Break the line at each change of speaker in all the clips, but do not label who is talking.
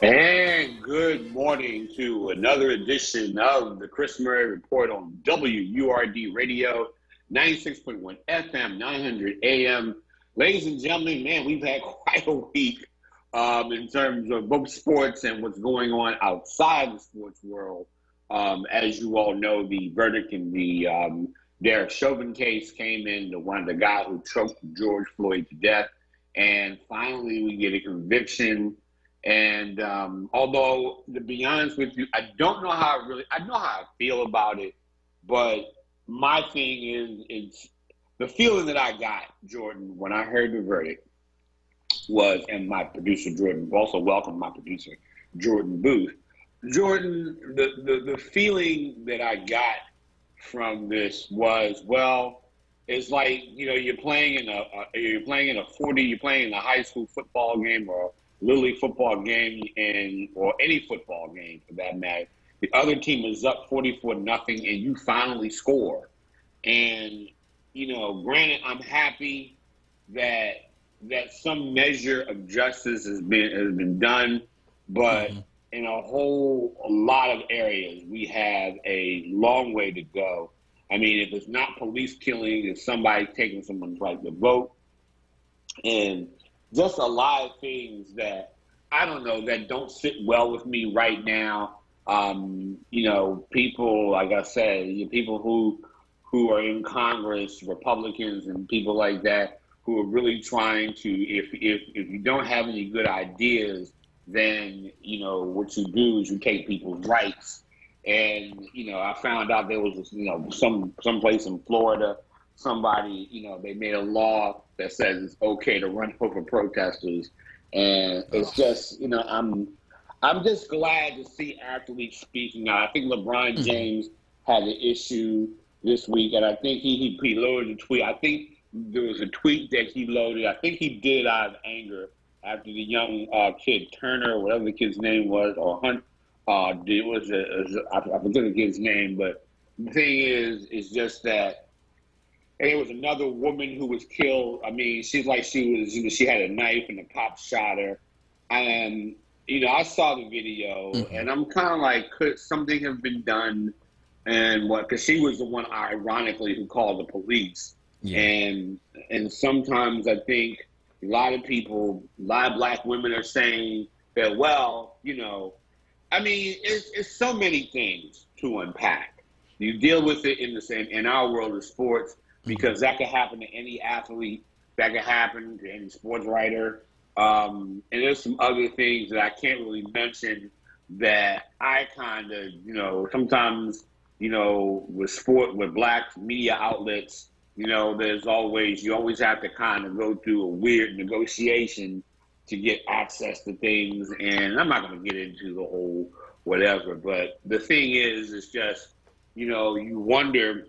And good morning to another edition of the Chris Murray Report on WURD Radio, 96.1 FM, 900 AM. Ladies and gentlemen, man, we've had quite a week in terms of both sports and what's going on outside the sports world. As you all know, the verdict in the Derek Chauvin case came in, one of the guys who choked George Floyd to death. And finally, we get a conviction. And although, to be honest with you, I don't know how I know how I feel about it, but my thing is, it's the feeling that I got, Jordan, when I heard the verdict was, and my producer, Jordan, also welcome my producer, Jordan Booth. Jordan, the feeling that I got from this was, well, it's like, you're playing in a high school football game or Little League football game or any football game for that matter. The other team is up 44-0 and you finally score. And, granted, I'm happy that some measure of justice has been done, but in a lot of areas, we have a long way to go. I mean, if it's not police killing, it's somebody taking someone's right to vote. And just a lot of things that, I don't know, that don't sit well with me right now. People, like I said, people who are in Congress, Republicans and people like that, who are really trying to, if you don't have any good ideas, then, what you do is you take people's rights. And, I found out there was, some place in Florida, somebody, they made a law that says it's okay to run over protesters. And it's just, I'm just glad to see athletes speaking out. I think LeBron James had an issue this week, and I think he loaded a tweet. I think there was a tweet that he loaded. I think he did out of anger after the young kid, Turner, whatever the kid's name was, or Hunt, I forget the kid's name, but the thing is just that, and there was another woman who was killed. I mean, she had a knife and the cop shot her. And, I saw the video and I'm kind of like, could something have been done? And because she was the one, ironically, who called the police. Yeah. And sometimes I think a lot of black women are saying that, well, I mean, it's so many things to unpack. You deal with it in our world of sports, because that could happen to any athlete, that could happen to any sports writer. And there's some other things that I can't really mention that I kind of, sometimes, with black media outlets, you always have to kind of go through a weird negotiation to get access to things. And I'm not going to get into the whole whatever, but the thing is, it's just, you wonder,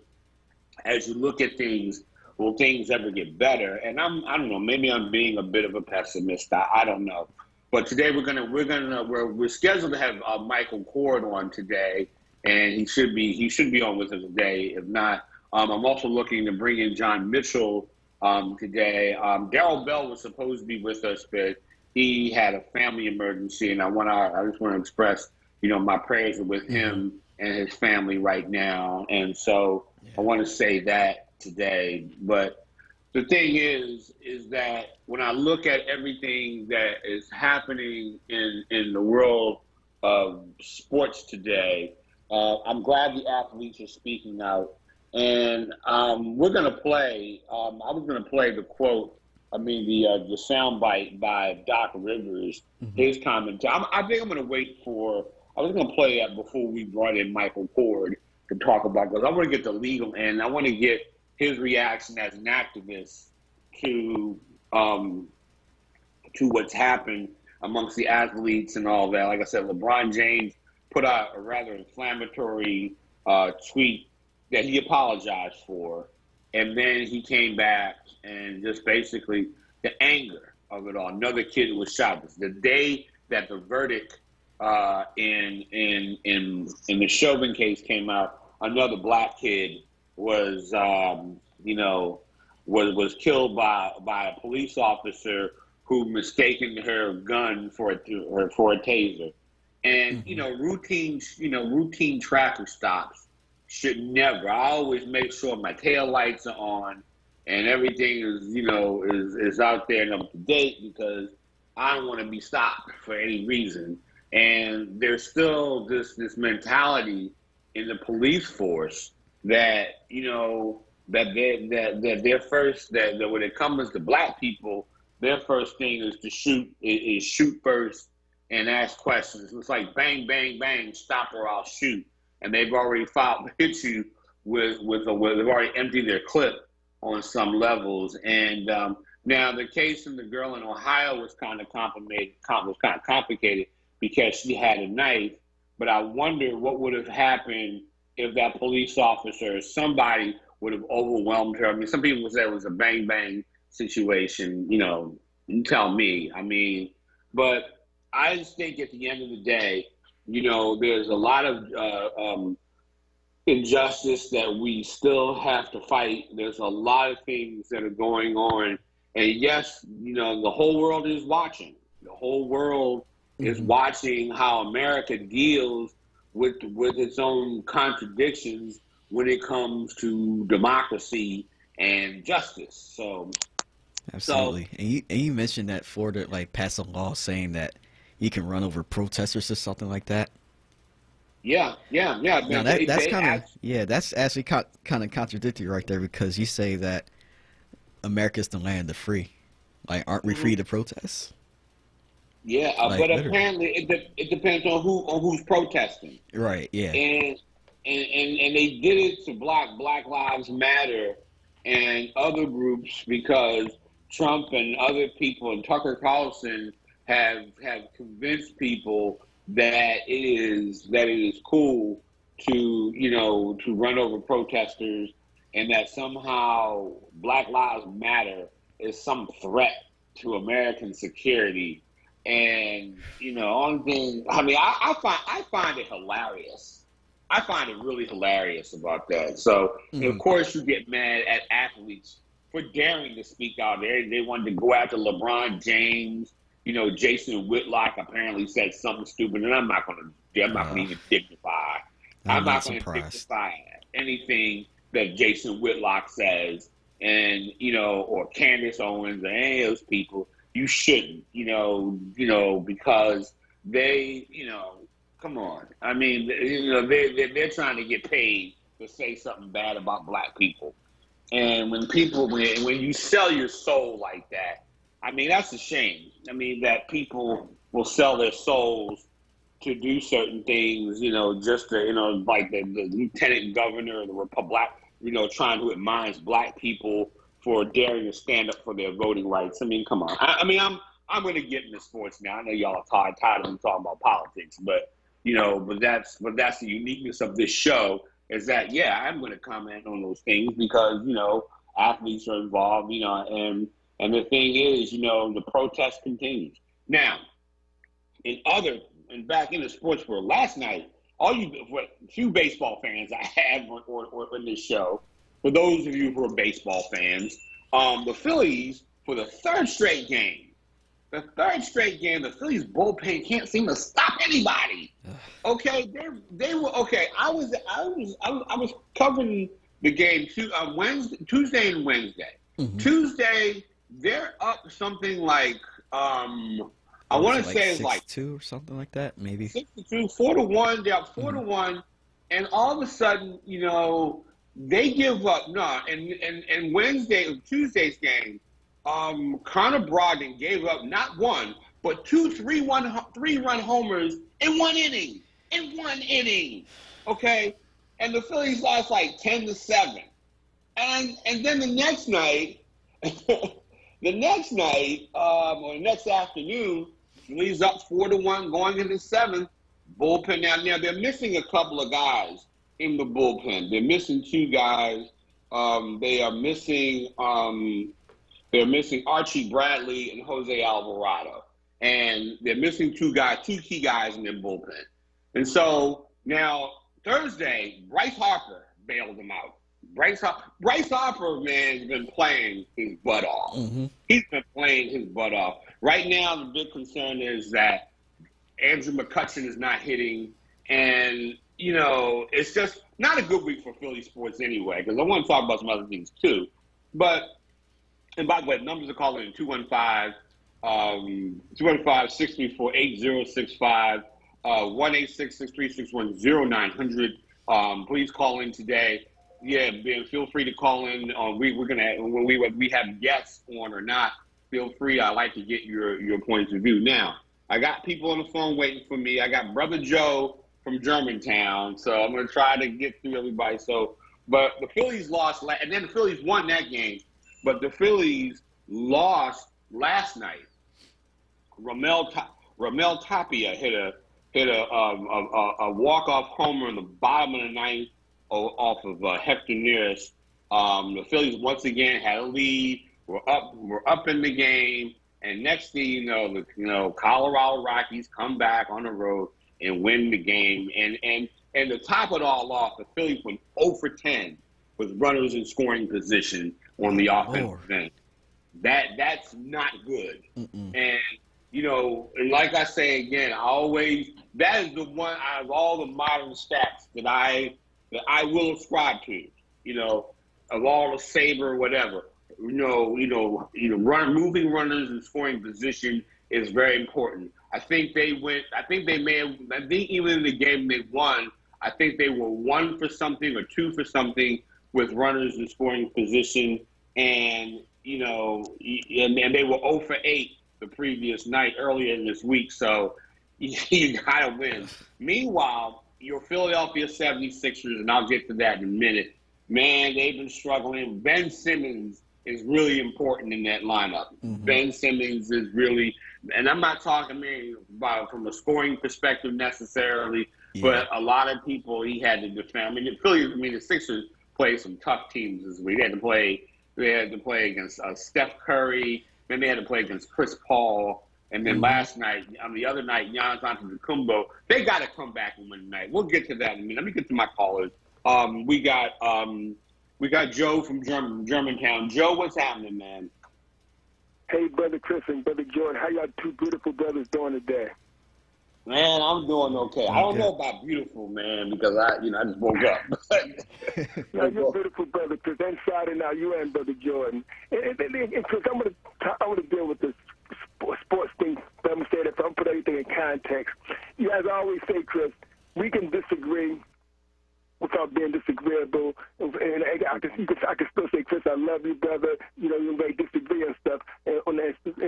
as you look at things, will things ever get better? And I don't know, maybe I'm being a bit of a pessimist. I don't know. But today we're scheduled to have Michael Cord on today, and he should be on with us today. If not, I'm also looking to bring in John Mitchell today. Darryl Bell was supposed to be with us, but he had a family emergency, and I just want to express, my prayers are with him and his family right now. And so I want to say that today. But the thing is that when I look at everything that is happening in the world of sports today, I'm glad the athletes are speaking out. And we're going to play, I was going to play the quote, the soundbite by Doc Rivers, his commentary. I think I'm going to wait I was going to play that before we brought in Michael Cord to talk about, because I want to get the legal end. I want to get his reaction as an activist to what's happened amongst the athletes and all that. Like I said, LeBron James put out a rather inflammatory tweet that he apologized for, and then he came back and just basically the anger of it all. Another kid was shot. The day that the verdict in the Chauvin case came out, another black kid was killed by a police officer who mistaken her gun for a taser. And routine traffic stops should never. I always make sure my tail lights are on and everything is out there and up to date, because I don't want to be stopped for any reason. And there's still this mentality in the police force that that their first, that when it comes to black people, their first thing is to shoot first and ask questions. It's like bang, bang, bang, stop or I'll shoot. And they've already hit you with they've already emptied their clip on some levels. And now the case of the girl in Ohio was kind of complicated because she had a knife. But I wonder what would have happened if that police officer or somebody would have overwhelmed her. I mean, some people say it was a bang bang situation. You tell me. I mean, but I just think at the end of the day, there's a lot of injustice that we still have to fight. There's a lot of things that are going on. And yes, the whole world is watching. The whole world is watching how America deals with its own contradictions when it comes to democracy and justice. So
absolutely. And you mentioned that Florida passed a law saying that you can run over protesters or something like that.
Yeah.
Now that's actually kind of contradictory right there, because you say that America's the land of the free. Aren't we free to protest?
Yeah, but literally. Apparently it depends on who's protesting.
Right. Yeah.
And they did it to block Black Lives Matter and other groups because Trump and other people and Tucker Carlson have convinced people that it is cool to run over protesters, and that somehow Black Lives Matter is some threat to American security. And only thing, I mean, I find it hilarious. I find it really hilarious about that. So of course you get mad at athletes for daring to speak out there. They wanted to go after LeBron James. Jason Whitlock apparently said something stupid, and I'm not going to even dignify. I'm not going to dignify anything that Jason Whitlock says, and or Candace Owens or any of those people. You shouldn't, because they, come on. I mean, they're trying to get paid to say something bad about black people, and when you sell your soul like that, I mean, that's a shame. I mean, that people will sell their souls to do certain things, just to, like the lieutenant governor of the Republic, trying to admonish black people for daring to stand up for their voting rights. I mean, come on. I'm going to get into sports now. I know y'all are tired of me talking about politics, but that's the uniqueness of this show, is that I'm going to comment on those things because athletes are involved, and the thing is, the protest continues. Now, back in the sports world, last night, few baseball fans I had on this show, for those of you who are baseball fans, the Phillies, for the third straight game, the Phillies bullpen can't seem to stop anybody. Okay, they were okay. I was covering the game Tuesday and Wednesday. Mm-hmm. Tuesday, they're up something like I want to say it's like
6-2 or something like that, maybe
6-2, 4-1. They're up 4-1, and all of a sudden, they give up. And Tuesday's game, Connor Brogdon gave up not one, but two 3-run homers in one inning. Okay, and the Phillies lost like 10-7, and then the next night. The next afternoon, Phillies up 4-1 going into seventh. Bullpen now they're missing a couple of guys in the bullpen. They're missing two guys. They're missing Archie Bradley and Jose Alvarado, and they're missing two key guys in their bullpen. And so now Thursday, Bryce Harper bailed them out. Bryce Harper, man, has been playing his butt off. Mm-hmm. He's been playing his butt off. Right now, the big concern is that Andrew McCutchen is not hitting, and it's just not a good week for Philly sports anyway. Because I want to talk about some other things too. But and by the way, numbers are calling in 215-634-8065, 1-866-361-0900. Please call in today. Yeah, Ben, feel free to call in. We're gonna when we have guests on or not. Feel free. I like to get your points of view. Now, I got people on the phone waiting for me. I got Brother Joe from Germantown, so I'm gonna try to get through everybody. So, but the Phillies lost, and then the Phillies won that game. But the Phillies lost last night. Ramel Tapia hit a walk-off homer in the bottom of the ninth off of Hector Neris. The Phillies once again had a lead. We're up in the game, and next thing you know, Colorado Rockies come back on the road and win the game. And to top it all off, the Phillies went 0 for 10 with runners in scoring position on the offensive end. That's not good. And and like I say again, that is the one out of all the modern stats that I will ascribe to. Of all the saber, whatever. Moving runners in scoring position is very important. I think even in the game they won, I think they were 1 for something or 2 for something with runners in scoring position, and they were 0 for 8 the previous night earlier in this week. So you gotta win. Meanwhile, your Philadelphia 76ers, and I'll get to that in a minute. Man, they've been struggling. Ben Simmons is really important in that lineup. Mm-hmm. Ben Simmons is really, and I'm not talking about from a scoring perspective necessarily, but a lot of people he had to defend. The Sixers played some tough teams this week. They had to play against Steph Curry. Then they had to play against Chris Paul. And then the other night, Giannis Antetokounmpo. They got to come back and win tonight. We'll get to that in a minute. Let me get to my callers. We got Joe from Germantown. Joe, what's happening, man?
Hey, Brother Chris and Brother Jordan. How y'all two beautiful brothers doing today?
Man, I'm doing okay. I don't know about beautiful, man, because I just woke up.
No, you're a beautiful brother, Chris. Inside and out, you and Brother Jordan. And Chris, I want to deal with this sports thing. I'm going to say that I'm put everything in context. As I always say, Chris, we can disagree without being disagreeable. And I can still say, Chris, I love you, brother. You may disagree and stuff. And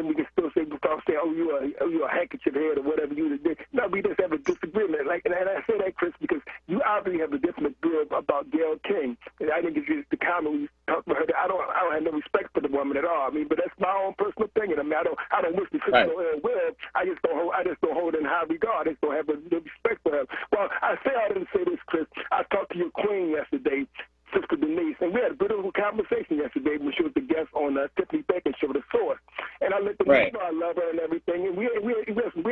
we can still say, without saying, you're a handkerchief head or whatever you did. No, we just have a disagreement. And I say that, Chris, because you obviously have a different view about Gayle King. And I think it's just the comment we talked about her. I don't have no respect for the woman at all. But that's my own personal opinion. I don't wish the sister no ill will. I just don't hold in high regard. I just don't have the respect for her. Well, I say all to say this, Chris. I talked to your queen yesterday, Sister Denise, and we had a beautiful conversation yesterday when she was the guest on Tiffany Bacon's show, The Source. And I let them know I love her and everything. And we had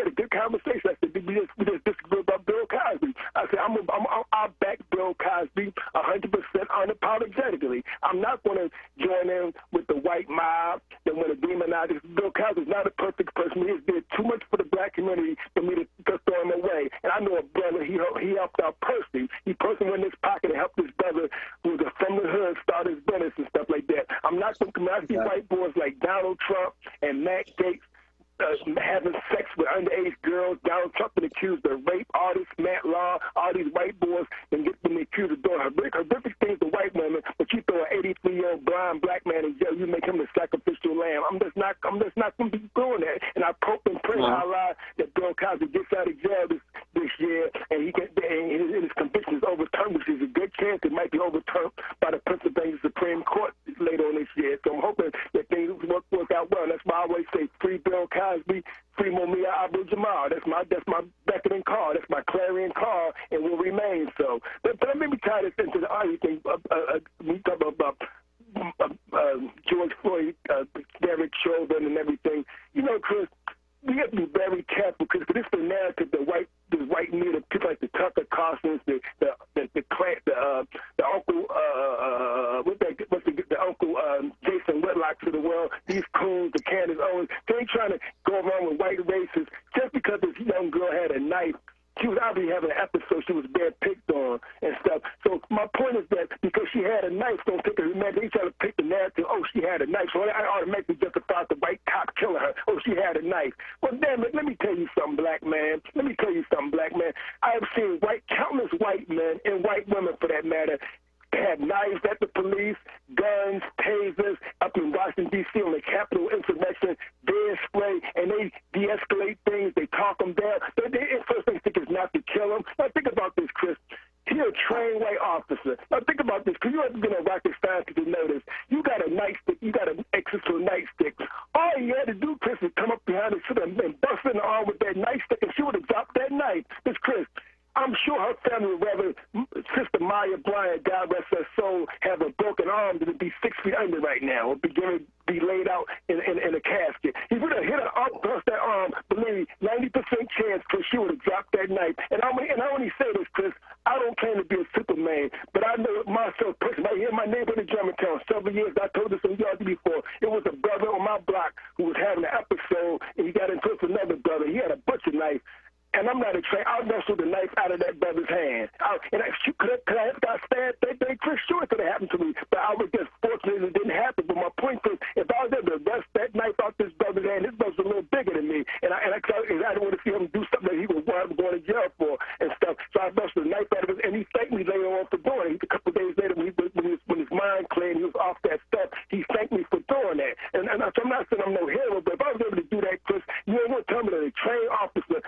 a good conversation. I said, we just disagree about Bill Cosby. I said, I'll back Bill Cosby 100% unapologetically. I'm not going to join in with the white mob that want to demonize this. Bill Cosby's not a perfect person. He did too much for the black community for me to throw him away. And I know a brother, he helped out personally. He personally went in his pocket and helped his brother who was from the hood start his business and stuff like that. I'm not going to see white boys like Donald Trump and Matt Gaetz having sex with underage girls. Donald Trump been accused of rape. All this Matt Law, all these white boys, and get them accused of doing horrific things to white women. But you throw an 83-year-old blind black man in jail, you make him the sacrificial lamb. I'm just not going to be doing that. And I hope and pray Allah that Bill Cosby gets out of jail this year, and his conviction is overturned, which is a good chance it might be overturned by the Pennsylvania Supreme Court later on this year. So I'm hoping that things work out well. And that's why I always say free Bill Cosby, free Mumia Abu-Jamal. That's my beckoning call. That's my clarion call, and will remain so. But let me tie this into the other thing. We talk about George Floyd, Derek Chauvin, and everything. Chris, we have to be very careful because this is the narrative that white media, people like the Tucker Carlsons, the uncle, the uncle Jason Whitlock to the world, these coons, the Candace Owens, they ain't trying to go races just because this young girl had a knife. She was obviously having an episode. She was being picked on and stuff. So my point is that because she had a knife, don't pick her humanity. They try to pick the narrative, oh, she had a knife. So I automatically justify the white cop killing her. Oh, she had a knife. Well, damn it, let me tell you something, black man. Let me tell you something, black man. I have seen countless white men and white women, for that matter, had knives at the police, guns, tasers, up in Washington, D.C. on the Capitol insurrection, bear spray, and they de-escalate things. They talk them down. Their first instinct is not to kill them. Now, think about this, Chris. He's a trained white officer. Now, think about this, because you haven't been a rocket scientist to know this. You got a nightstick. You got an access to a nightstick. All you had to do, Chris, is come up behind the should and bust in the arm with that nightstick, and she would have dropped that knife. This, Chris, I'm sure her family would rather Sister Maya Bryant, God rest her soul, have a broken arm than to be 6 feet under right now or be laid out in a casket. He would have hit her up across that arm, believe me, 90% chance, Chris, she would have dropped that knife. And I only say this, Chris, I don't claim to be a Superman, but I know myself personally. Right here in my neighborhood in Germantown, several years, I told this on y'all before, it was a brother on my block who was having an episode, and he got into it with another brother. He had a butcher knife. And I'm not a train. I wrestled the knife out of that brother's hand. Could I have got stabbed that day? Chris, sure, it could have happened to me. But I was just fortunate it didn't happen. But my point is, if I was able to wrest that knife out this brother's hand, this brother's a little bigger than me. And I didn't want to see him do something that he was going to jail for and stuff. So I wrestled the knife out of his, and he thanked me later on for doing it. A couple of days later, when his mind cleared, he was off that stuff, he thanked me for doing that. And so I'm not saying I'm no hero, but if I was able to do that, Chris, you ain't going to tell me that a trained officer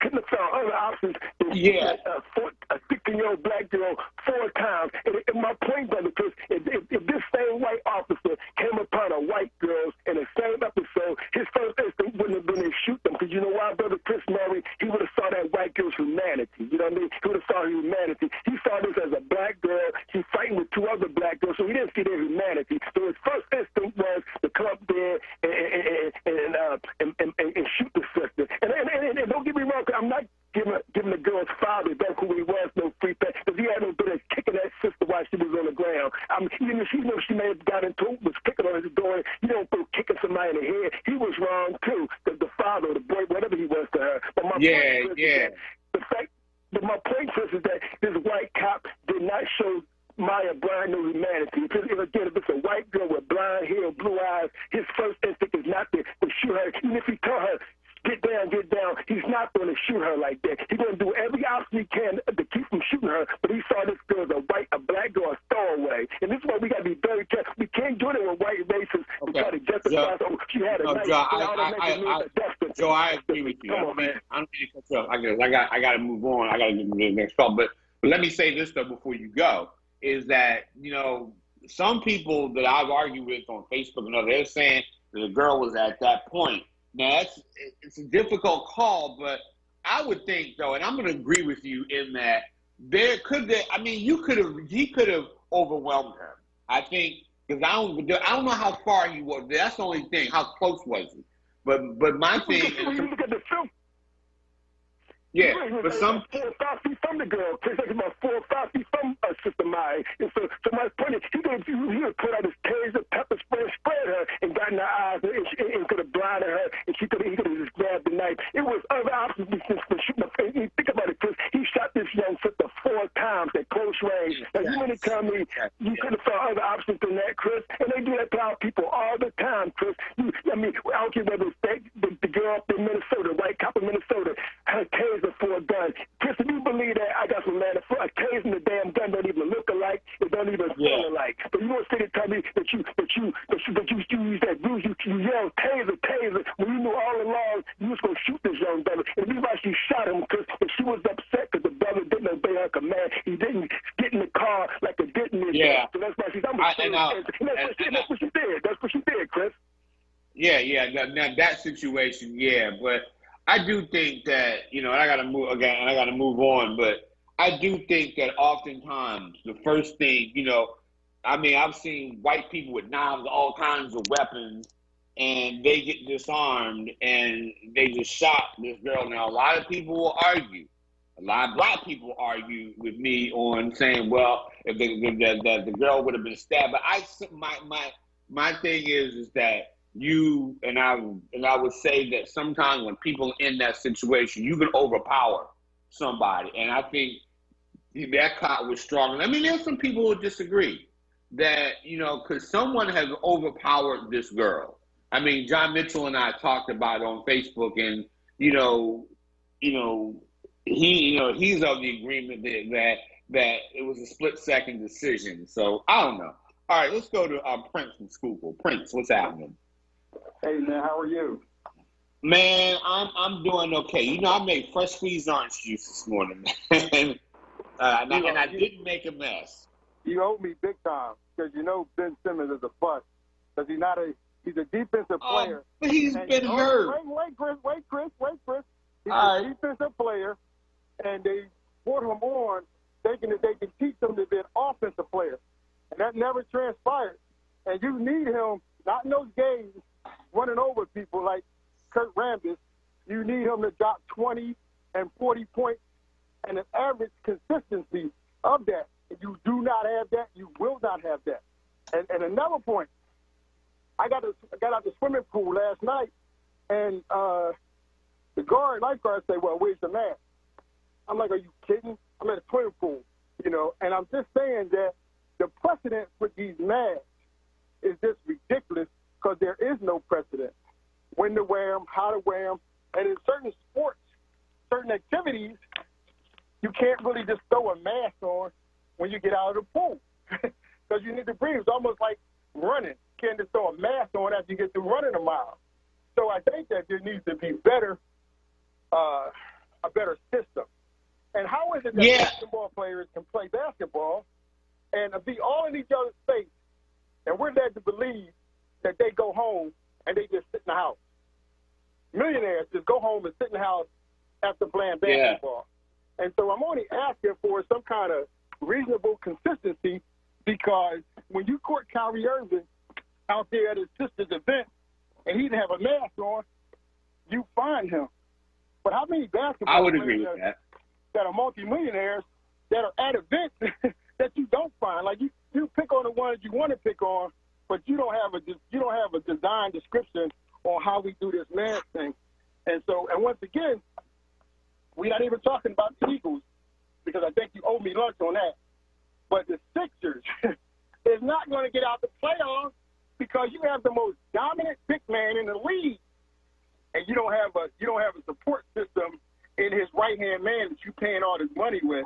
couldn't have found other options than a 16-year-old black girl 4 times. And my point, brother Chris, if this same white officer came upon a white girl in the same episode, his first instinct wouldn't have been to shoot them. Because you know why, brother Chris Murray? He would have saw that white girl's humanity. You know what I mean? He would have saw her humanity. He saw this as a black girl. She's fighting with 2 other black girls, so he didn't see their humanity. So his first instinct was to come up there and shoot the sister. And don't get me wrong, I'm not giving the girl's father back who he was no free pass, because he had no business kicking that sister while she was on the ground. Even if she knew she may have got into it, was kicking on his door, you don't go kicking somebody in the head. He was wrong too, because the father or the boy, whatever he was to her. But my point is that this white cop did not show Maya Bryant no humanity. Again, if it's a white girl with blonde hair, blue eyes, his first instinct is not to shoot her. Even if he told her, get down, he's not going to shoot her like that. He's going to do every option he can to keep from shooting her, but he saw this girl as a black girl, a stowaway. And this is why we got to be very careful. We can't do it with white racists and try to justify, she had a knife.
Joe, I agree with you. Come on, man. I don't need to cut you off. I got to move on. I got to get to the next call. But let me say this, though, before you go, is that, some people that I've argued with on Facebook and others, they're saying that the girl was at that point. Now, it's a difficult call, but I would think, though, and I'm going to agree with you in that he could have overwhelmed her. I think, because I don't know how far he was. That's the only thing. How close was he? But my thing is,
look at the film.
Yeah, but some
4 or 5 feet from the girl. Chris is about 4 or 5 feet from Sister Maya. And so my point is, he would put out his taser, pepper spray, sprayed her, and got in her eyes, and could have blinded her, and he could have just grabbed the knife. It was other options for shooting her. Think about it, Chris. He shot this young sister 4 times at close range. Now, you mean to tell me you could have found other options than that, Chris? And they do that to our people all the time, Chris. I don't care whether it's the girl up in Minnesota, white cop in Minnesota, her taser for a gun. Chris, if you believe that, I got some land for a taser and the damn gun don't even look alike. It don't even feel alike. But you want to sit and tell me that you use that ruse, you yell taser, when you knew all along you was going to shoot this young brother. And the reason why she shot him, because she was upset because the brother didn't obey her command. He didn't get in the car like a detonator. Yeah. So that's why she's that's what she did. That's what she did, Chris.
Yeah. Now that situation, but I do think that, and I got to move again, and I got to move on, but I do think that oftentimes the first thing, I've seen white people with knives, all kinds of weapons, and they get disarmed and they just shot this girl. Now, a lot of people will argue. A lot of black people argue with me on saying, well, if the girl would have been stabbed. But my thing is that I would say that sometimes when people in that situation, you can overpower somebody, and I think that cop was strong. I mean, there's some people who disagree that, because someone has overpowered this girl. I mean, John Mitchell and I talked about it on Facebook, and he's of the agreement that it was a split-second decision. So I don't know. All right, let's go to Prince from Schuylkill. Prince, what's happening?
Hey man, how are you?
Man, I'm doing okay. I made fresh squeezed orange juice this morning, man. And I didn't make a mess.
You owe me big time because Ben Simmons is a bust. Because he's a defensive player.
But he's been hurt.
Wait, Chris. He's
a
defensive player, and they brought him on thinking that they can teach him to be an offensive player. And that never transpired. And you need him, not in those games, running over people like Kurt Rambis. You need him to drop 20 and 40 points and an average consistency of that. If you do not have that, you will not have that. And another point, I got out the swimming pool last night, and the lifeguard said, "Well, where's the mask?" I'm like, "Are you kidding? I'm at a swimming pool, And I'm just saying that the precedent with these masks is just ridiculous because there is no precedent. When to wear them, how to wear them, and in certain sports, certain activities, you can't really just throw a mask on when you get out of the pool because you need to breathe. It's almost like running. You can't just throw a mask on after you get through running a mile. So I think that there needs to be a better system. And how is it that basketball players can play basketball and be all in each other's face, and we're led to believe that they go home and they just sit in the house? Millionaires just go home and sit in the house after playing basketball. Yeah. And so I'm only asking for some kind of reasonable consistency because when you caught Kyrie Irving out there at his sister's event and he didn't have a mask on, you find him. But how many basketball
I would agree with
that are multimillionaires that are at events that you don't find? Like you pick on the ones you want to pick on, but you don't have a design description on how we do this mask thing. And once again, we're not even talking about the Eagles because I think you owe me lunch on that. But the Sixers is not going to get out the playoffs because you have the most dominant big man in the league, and you don't have a support system in his right-hand man that you're paying all this money with.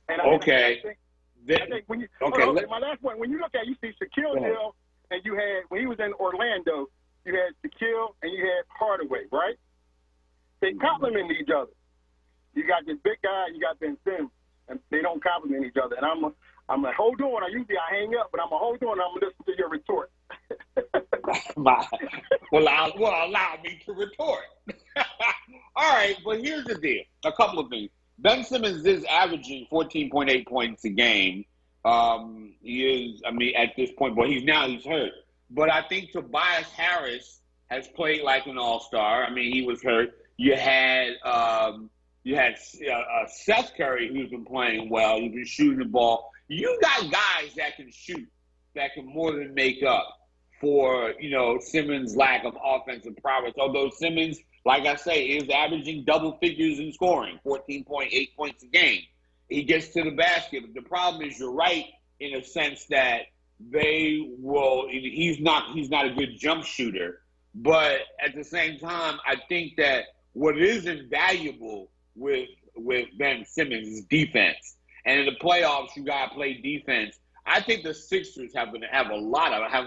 And I think when you my last point, when you look at you see Shaquille O'Neal, and you had when he was in Orlando, you had Shaquille and you had Hardaway, right? They complement each other. You got this big guy, you got Ben Simmons, and they don't complement each other. And I'm like, hold on. I hang up, but I'm gonna hold on. I'm gonna listen to your retort.
Allow me to retort. All right, but here's the deal. A couple of things. Ben Simmons is averaging 14.8 points a game. He is, at this point, but he's hurt. But I think Tobias Harris has played like an all-star. He was hurt. You had Seth Curry, who's been playing well. He's been shooting the ball. You got guys that can shoot, that can more than make up for, Simmons' lack of offensive prowess. Although Simmons, like I say, is averaging double figures in scoring, 14.8 points a game. He gets to the basket. But the problem is you're right in a sense that he's not a good jump shooter. But at the same time, I think that what is invaluable with Ben Simmons is defense. And in the playoffs, you got to play defense. I think the Sixers have an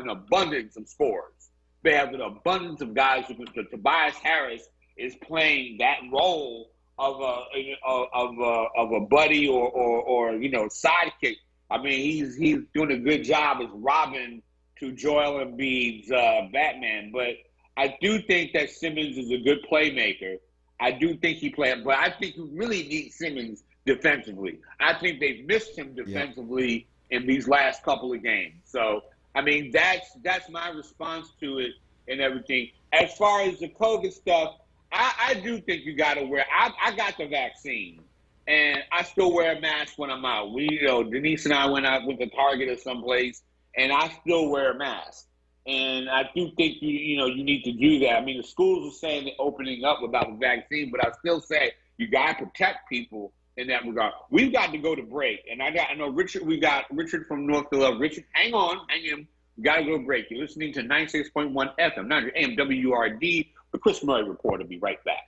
abundance of scorers. They have an abundance of guys who can. Tobias Harris is playing that role of a buddy or sidekick. He's doing a good job as Robin to Joel Embiid's Batman. But I do think that Simmons is a good playmaker. I do think he played, but I think you really need Simmons defensively. I think they've missed him defensively in these last couple of games. So, that's my response to it and everything. As far as the COVID stuff, I do think you got to wear. I got the vaccine, and I still wear a mask when I'm out. Denise and I went to Target or someplace, and I still wear a mask. And I do think you need to do that. I mean, the schools are saying they're opening up without the vaccine, but I still say you got to protect people in that regard. We've got to go to break, and I know Richard. We got Richard from North Philadelphia. Richard, hang in. We got to go to break. You're listening to 96.1 FM, 900 AM WURD. The Chris Murray Report will be right back.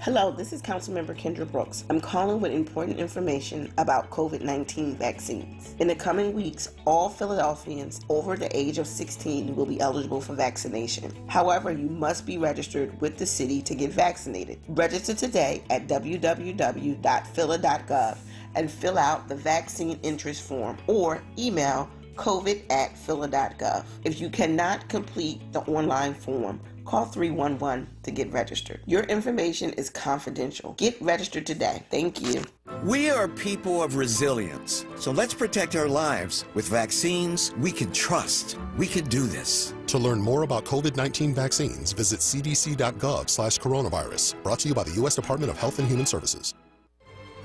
Hello, this is Councilmember Kendra Brooks. I'm calling with important information about COVID-19 vaccines. In the coming weeks, all Philadelphians over the age of 16 will be eligible for vaccination. However, you must be registered with the city to get vaccinated. Register today at www.phila.gov and fill out the vaccine interest form or email covid@phila.gov. If you cannot complete the online form, call 311 to get registered. Your information is confidential. Get registered today. Thank you.
We are people of resilience, so let's protect our lives with vaccines we can trust. We can do this.
To learn more about COVID-19 vaccines, visit cdc.gov/coronavirus. Brought to you by the U.S. Department of Health and Human Services.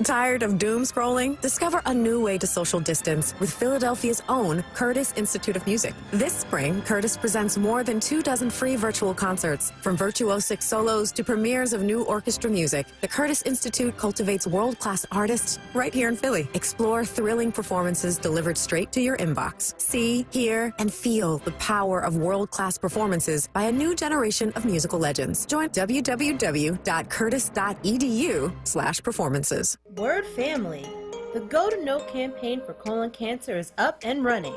Tired of doom scrolling? Discover a new way to social distance with Philadelphia's own Curtis Institute of Music. This spring, Curtis presents more than 24 free virtual concerts. From virtuosic solos to premieres of new orchestra music, the Curtis Institute cultivates world-class artists right here in Philly. Explore thrilling performances delivered straight to your inbox. See, hear, and feel the power of world-class performances by a new generation of musical legends. Join www.curtis.edu/performances.
WURD family, the Go to Know campaign for colon cancer is up and running.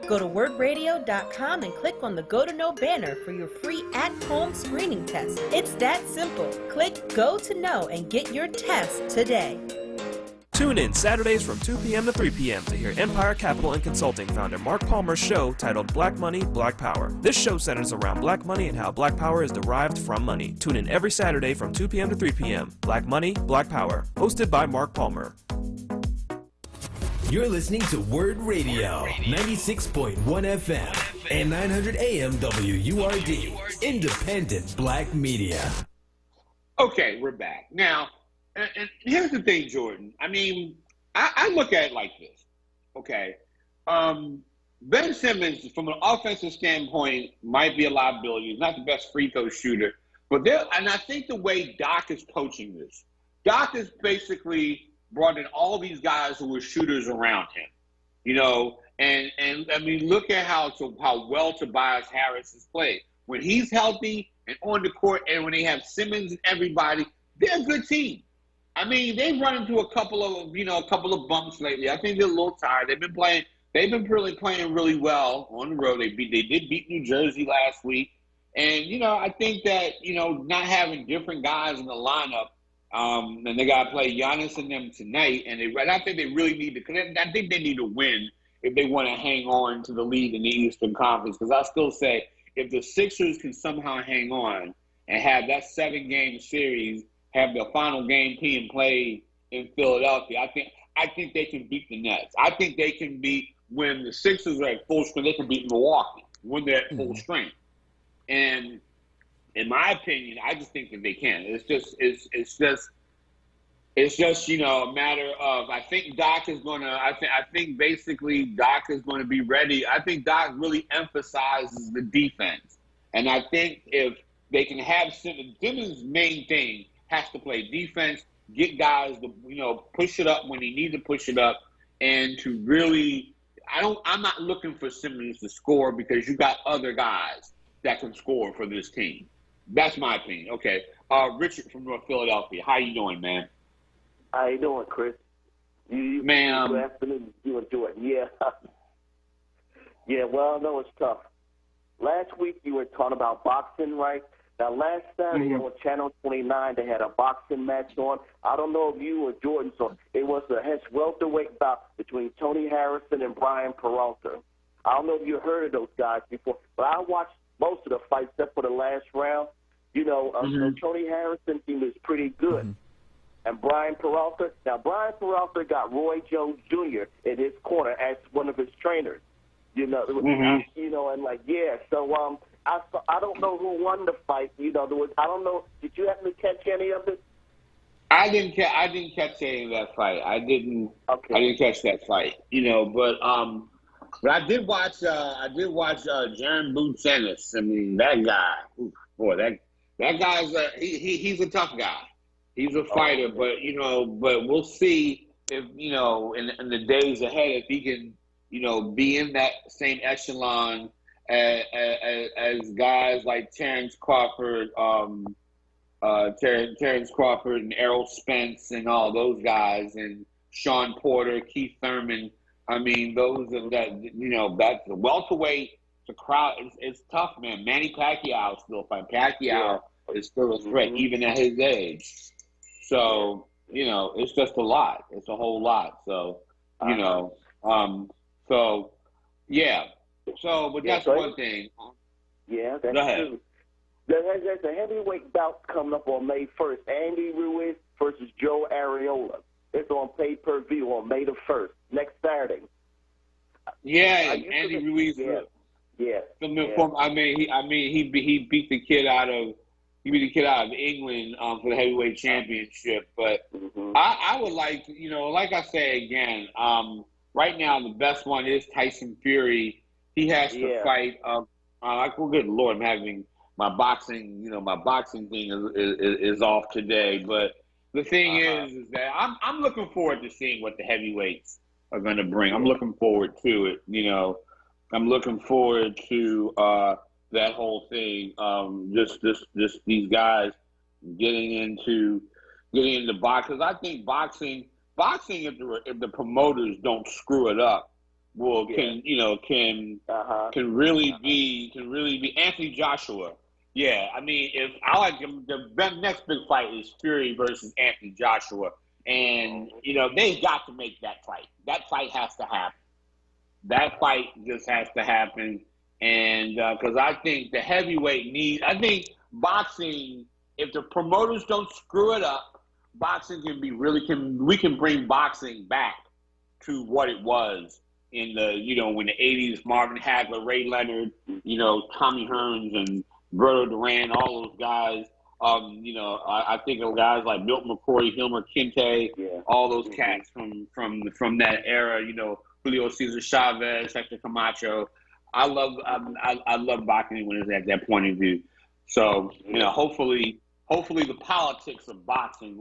Go to wordradio.com and click on the Go to Know banner for your free at-home screening test. It's that simple. Click Go to Know and get your test today.
Tune in Saturdays from 2 p.m. to 3 p.m. to hear Empire Capital and Consulting founder Mark Palmer's show titled Black Money, Black Power. This show centers around black money and how black power is derived from money. Tune in every Saturday from 2 p.m. to 3 p.m. Black Money, Black Power. Hosted by Mark Palmer.
You're listening to WURD Radio, 96.1 FM and 900 AM WURD. Independent Black Media.
Okay, we're back. Now, and here's the thing, Jordan. I mean, I look at it like this, okay? Ben Simmons, from an offensive standpoint, might be a liability. He's not the best free throw shooter. And I think the way Doc is coaching this, Doc has basically brought in all these guys who were shooters around him, and I mean, look at how well Tobias Harris has played. When he's healthy and on the court, and when they have Simmons and everybody, they're a good team. I mean, they've run into a couple of bumps lately. I think they're a little tired. They've been playing really playing really well on the road. They did beat New Jersey last week. And, I think that, not having different guys in the lineup, and they got to play Giannis and them tonight. And I think they really need to, I think they need to win if they want to hang on to the lead in the Eastern Conference. Because I still say if the Sixers can somehow hang on and have that 7-game series, have the final game being played in Philadelphia, I think they can beat the Nets. I think they can beat, when the Sixers are at full strength, they can beat Milwaukee when they're at full strength. And in my opinion, I just think that they can. It's just a matter of, I think Doc is going to, I think basically Doc is going to be ready. I think Doc really emphasizes the defense. And I think if they can have Simmons' main thing has to play defense, get guys to, push it up when they need to push it up, and to really, I'm not looking for Simmons to score because you got other guys that can score for this team. That's my opinion. Okay. Richard from North Philadelphia. How you doing, man?
How you doing, Chris?
Man.
Good afternoon. You and Jordan. Yeah. Yeah, well, I know it's tough. Last week you were talking about boxing, right? Now, last Saturday on Channel 29, they had a boxing match on. I don't know if you or Jordan saw. It was a welterweight bout between Tony Harrison and Brian Peralta. I don't know if you heard of those guys before, but I watched most of the fights except for the last round. Tony Harrison team is pretty good. And Brian Peralta, got Roy Jones Jr. in his corner as one of his trainers. So I don't know who won the fight. I don't know. Did you happen to catch any of it?
I didn't catch any of that fight. I didn't catch that fight. But But I did watch Jaron Boots Ennis. I mean, that guy, boy, that guy's he's a tough guy. He's a fighter, but but we'll see if in the days ahead if he can be in that same echelon as guys like Terrence Crawford, Terrence Crawford and Errol Spence and all those guys, and Sean Porter, Keith Thurman. I mean, those that's the welterweight. The crowd, it's tough, man. Manny Pacquiao is still fighting. Pacquiao is still a threat, even at his age. So, it's just a lot. It's a whole lot. So, so, yeah. So, but that's one thing.
Yeah, that's
Go ahead.
true. There's a heavyweight bout coming up on May 1st. Andy Ruiz versus Joe Areola. It's on pay-per-view on May the 1st, next Saturday.
Yeah, Andy Ruiz.
Yeah.
He beat the kid out of England for the heavyweight championship. But I would like like I say again, right now the best one is Tyson Fury. He has to fight. Good Lord, I'm having my boxing thing is off today. But the thing is that I'm looking forward to seeing what the heavyweights are going to bring. I'm looking forward to it. I'm looking forward to that whole thing. Just these guys getting into boxing. 'Cause I think boxing, if the promoters don't screw it up, can really be Anthony Joshua. Yeah, I mean, if I like him, the next big fight is Fury versus Anthony Joshua, and they've got to make that fight. That fight has to happen. That fight just has to happen, and because I think the heavyweight needs. I think boxing, if the promoters don't screw it up, boxing we can bring boxing back to what it was in the when the 80s. Marvin Hagler, Ray Leonard, Tommy Hearns and Roberto Duran, all those guys. I think of guys like Milt McCoy, Hilmer Kinte, all those cats from that era. Julio Cesar Chavez, Hector Camacho. I love boxing when it's at that point of view. So hopefully the politics of boxing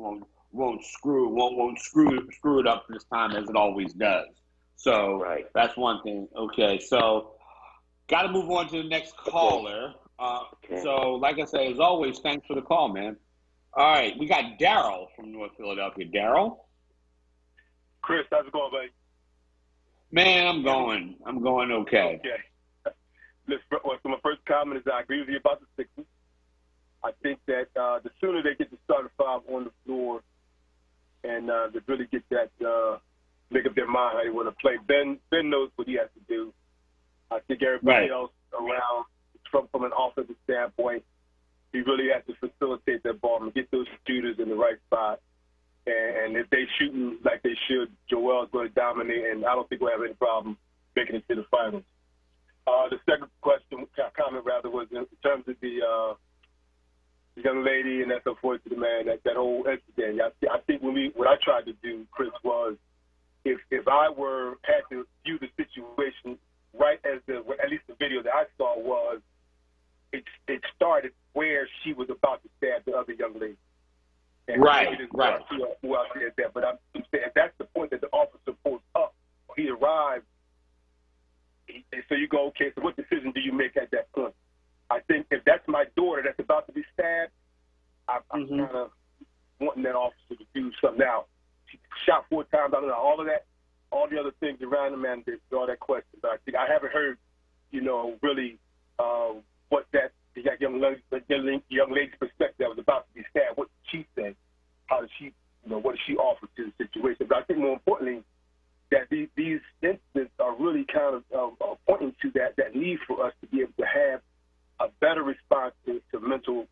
won't screw it up this time as it always does. So that's one thing. Okay, so got to move on to the next caller. So, like I say, as always, thanks for the call, man. All right, we got Daryl from North Philadelphia. Daryl?
Chris, how's it going, buddy?
Man, I'm going okay.
Okay. Listen, so my first comment is I agree with you about the Sixers. I think that the sooner they get the starting five on the floor and they really get that, make up their mind how they want to play. Ben knows what he has to do. I think everybody else around, from an offensive standpoint, he really has to facilitate that ball and get those shooters in the right spot. And if they shooting like they should, Joel's going to dominate, and I don't think we'll have any problem making it to the finals. The second comment was in terms of the young lady and that's unfortunate, man, that whole incident. I think what I tried to do, Chris, was if I had to view the situation right as at least the video that I saw was, it started where she was about to stab the other young lady. And
right.
Who else did that? But I'm saying that's the point that the officer pulls up. He arrived, and so you go, okay, so what decision do you make at that point? I think if that's my daughter that's about to be stabbed, I'm kind of wanting that officer to do something. Now, she shot 4 times, I don't know, all of that, all the other things around the man, there's all that question. But I think I haven't heard, really what that young lady's perspective that was about to be stabbed, what she said, how did she, what did she offer to the situation. But I think more importantly, that these incidents are really kind of pointing to that need for us to be able to have a better response to mental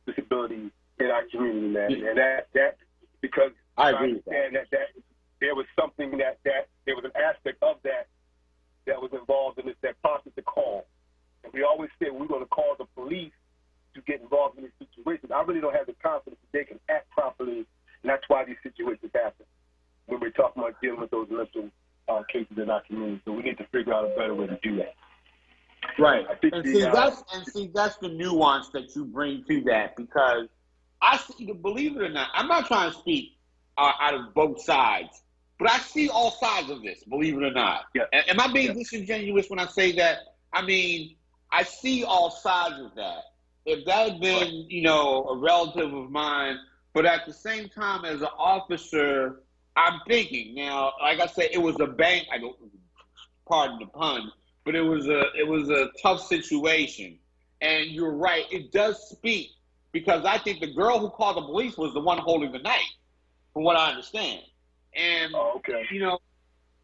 disability in our community, man. And that because I understand that there was something that there was an aspect of that was involved in this, that prompted the call. And we always say we're going to call the police to get involved in these situations. I really don't have the confidence that they can act properly, and that's why these situations happen when we're talking about dealing with those mental cases in our community. So we need to figure out a better way to do that.
Right.
I think
that's the nuance that you bring to that, because I see, believe it or not, I'm not trying to speak out of both sides, but I see all sides of this, believe it or not.
Yeah.
Am I being disingenuous when I say that? I mean, I see all sides of that. If that had been, a relative of mine, but at the same time, as an officer, I'm thinking now, like I said, it was a bank. Pardon the pun, but it was a tough situation. And you're right, it does speak, because I think the girl who called the police was the one holding the knife, from what I understand. And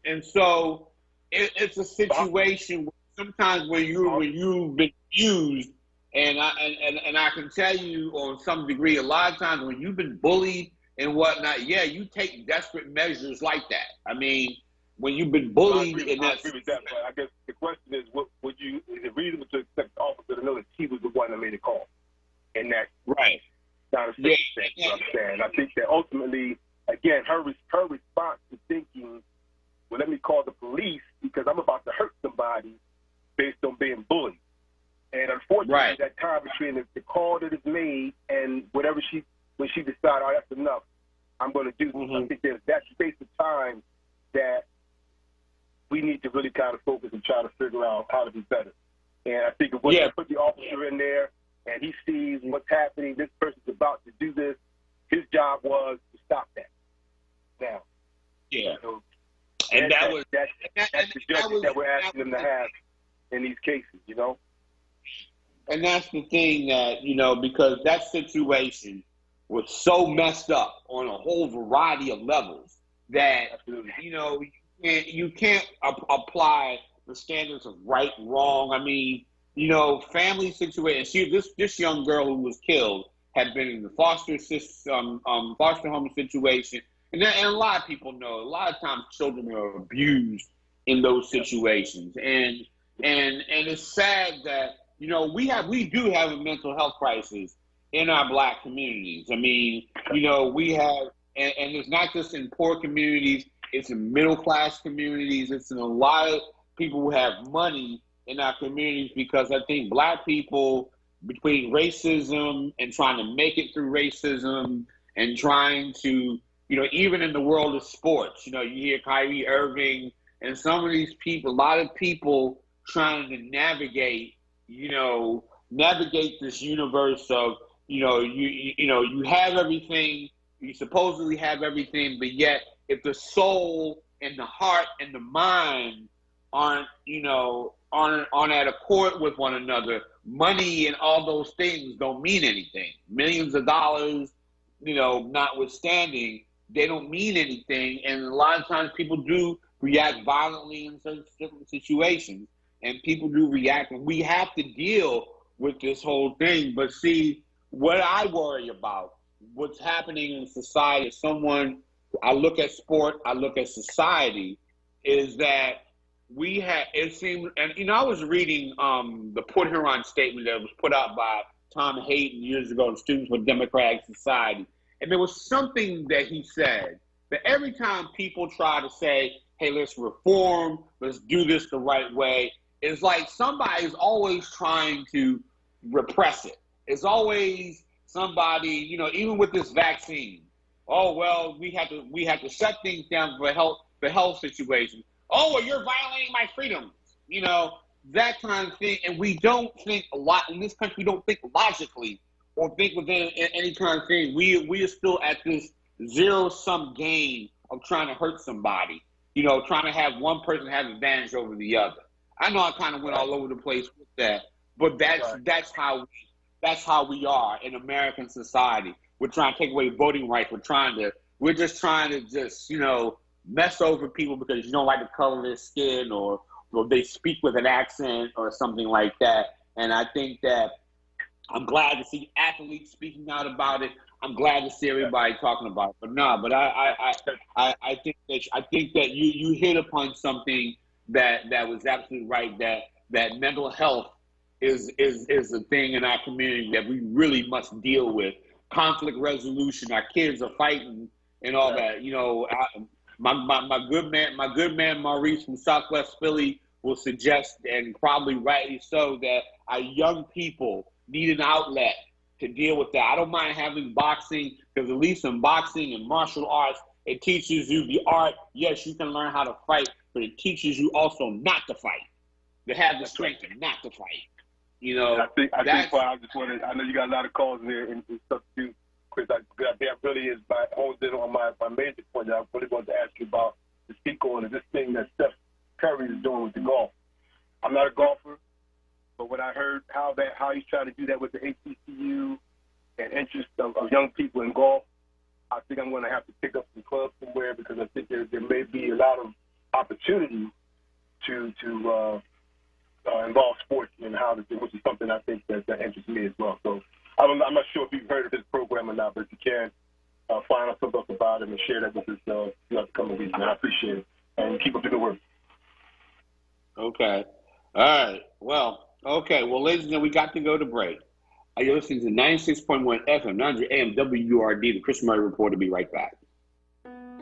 and so it's a situation where sometimes when you've been used, and I can tell you on some degree, a lot of times when you've been bullied and whatnot, you take desperate measures like that. I mean, when you've been bullied,
I agree with that, but I guess the question is, is it reasonable to expect the officer to know that he was the one that made the call? And that kind of circumstance, you know what I'm saying? I think that ultimately, again, her response to thinking, well, let me call the police because I'm about to hurt somebody based on being bullied. And unfortunately, that time between the call that is made and when she decides, oh, that's enough, I'm going to do this. I think there's that space of time that we need to really kind of focus and try to figure out how to be better. And I think if we put the officer in there and he sees what's happening, this person's about to do this, his job was to stop that. Now, and that's the judgment that we're asking them to have in these cases,
And that's the thing that, because that situation was so messed up on a whole variety of levels that, you can't apply the standards of right, wrong. I mean, family situation. This young girl who was killed had been in the foster home situation. And a lot of people know, a lot of times children are abused in those situations. And it's sad that, we do have a mental health crisis in our Black communities. I mean, we have, and it's not just in poor communities, it's in middle-class communities, it's in a lot of people who have money in our communities, because I think Black people, between racism and trying to make it through racism and trying to, even in the world of sports, you hear Kyrie Irving and some of these people, a lot of people trying to navigate this universe of, you have everything, you supposedly have everything, but yet if the soul and the heart and the mind aren't at accord with one another, money and all those things don't mean anything. Millions of dollars, notwithstanding, they don't mean anything. And a lot of times people do react violently in certain situations, and people do react, and we have to deal with this whole thing. But see, what I worry about, what's happening in society, I look at sport, I look at society, is that it seems, and I was reading the Port Huron statement that was put out by Tom Hayden years ago, the Students for Democratic Society. And there was something that he said, that every time people try to say, hey, let's reform, let's do this the right way, it's like somebody's always trying to repress it. It's always somebody, even with this vaccine. Oh, well, we have to shut things down for health situations. Oh, well, you're violating my freedoms. That kind of thing. And we don't think a lot in this country. We don't think logically or think within any kind of thing. We are still at this zero-sum game of trying to hurt somebody. Trying to have one person have advantage over the other. I know I kind of went all over the place with that, but that's how we are in American society. We're trying to take away voting rights. We're just trying to mess over people because you don't like the color of their skin or they speak with an accent or something like that. And I think that I'm glad to see athletes speaking out about it. I'm glad to see everybody talking about it. But I think that you hit upon something that was absolutely right, that mental health is a thing in our community that we really must deal with. Conflict resolution, our kids are fighting and all that. My good man Maurice from Southwest Philly will suggest, and probably rightly so, that our young people need an outlet to deal with that. I don't mind having boxing, because at least in boxing and martial arts, it teaches you the art. Yes, you can learn how to fight, but it teaches you also not to fight, to have the strength and not to fight. You know,
I think I just wanted. I know you got a lot of calls in there and stuff to do, Chris. That really is my honed in on my major point that I really wanted to ask you about, to speak on, is this thing that Steph Curry is doing with the golf. I'm not a golfer, but when I heard how he's trying to do that with the HBCU and interest of young people in golf, I think I'm going to have to pick up some clubs somewhere, because I think there may be a lot of opportunity to involve sports and how to do, which is something I think that interests me as well. So I'm not sure if you've heard of this program or not, but if you can, find out something about it and share that with us throughout the coming weeks. And I appreciate it. And keep up the good work.
Okay. All right. Well, ladies and gentlemen, we got to go to break. You're listening to 96.1 FM, 900 AM, WURD, the Chris Murray Report. Will be right back.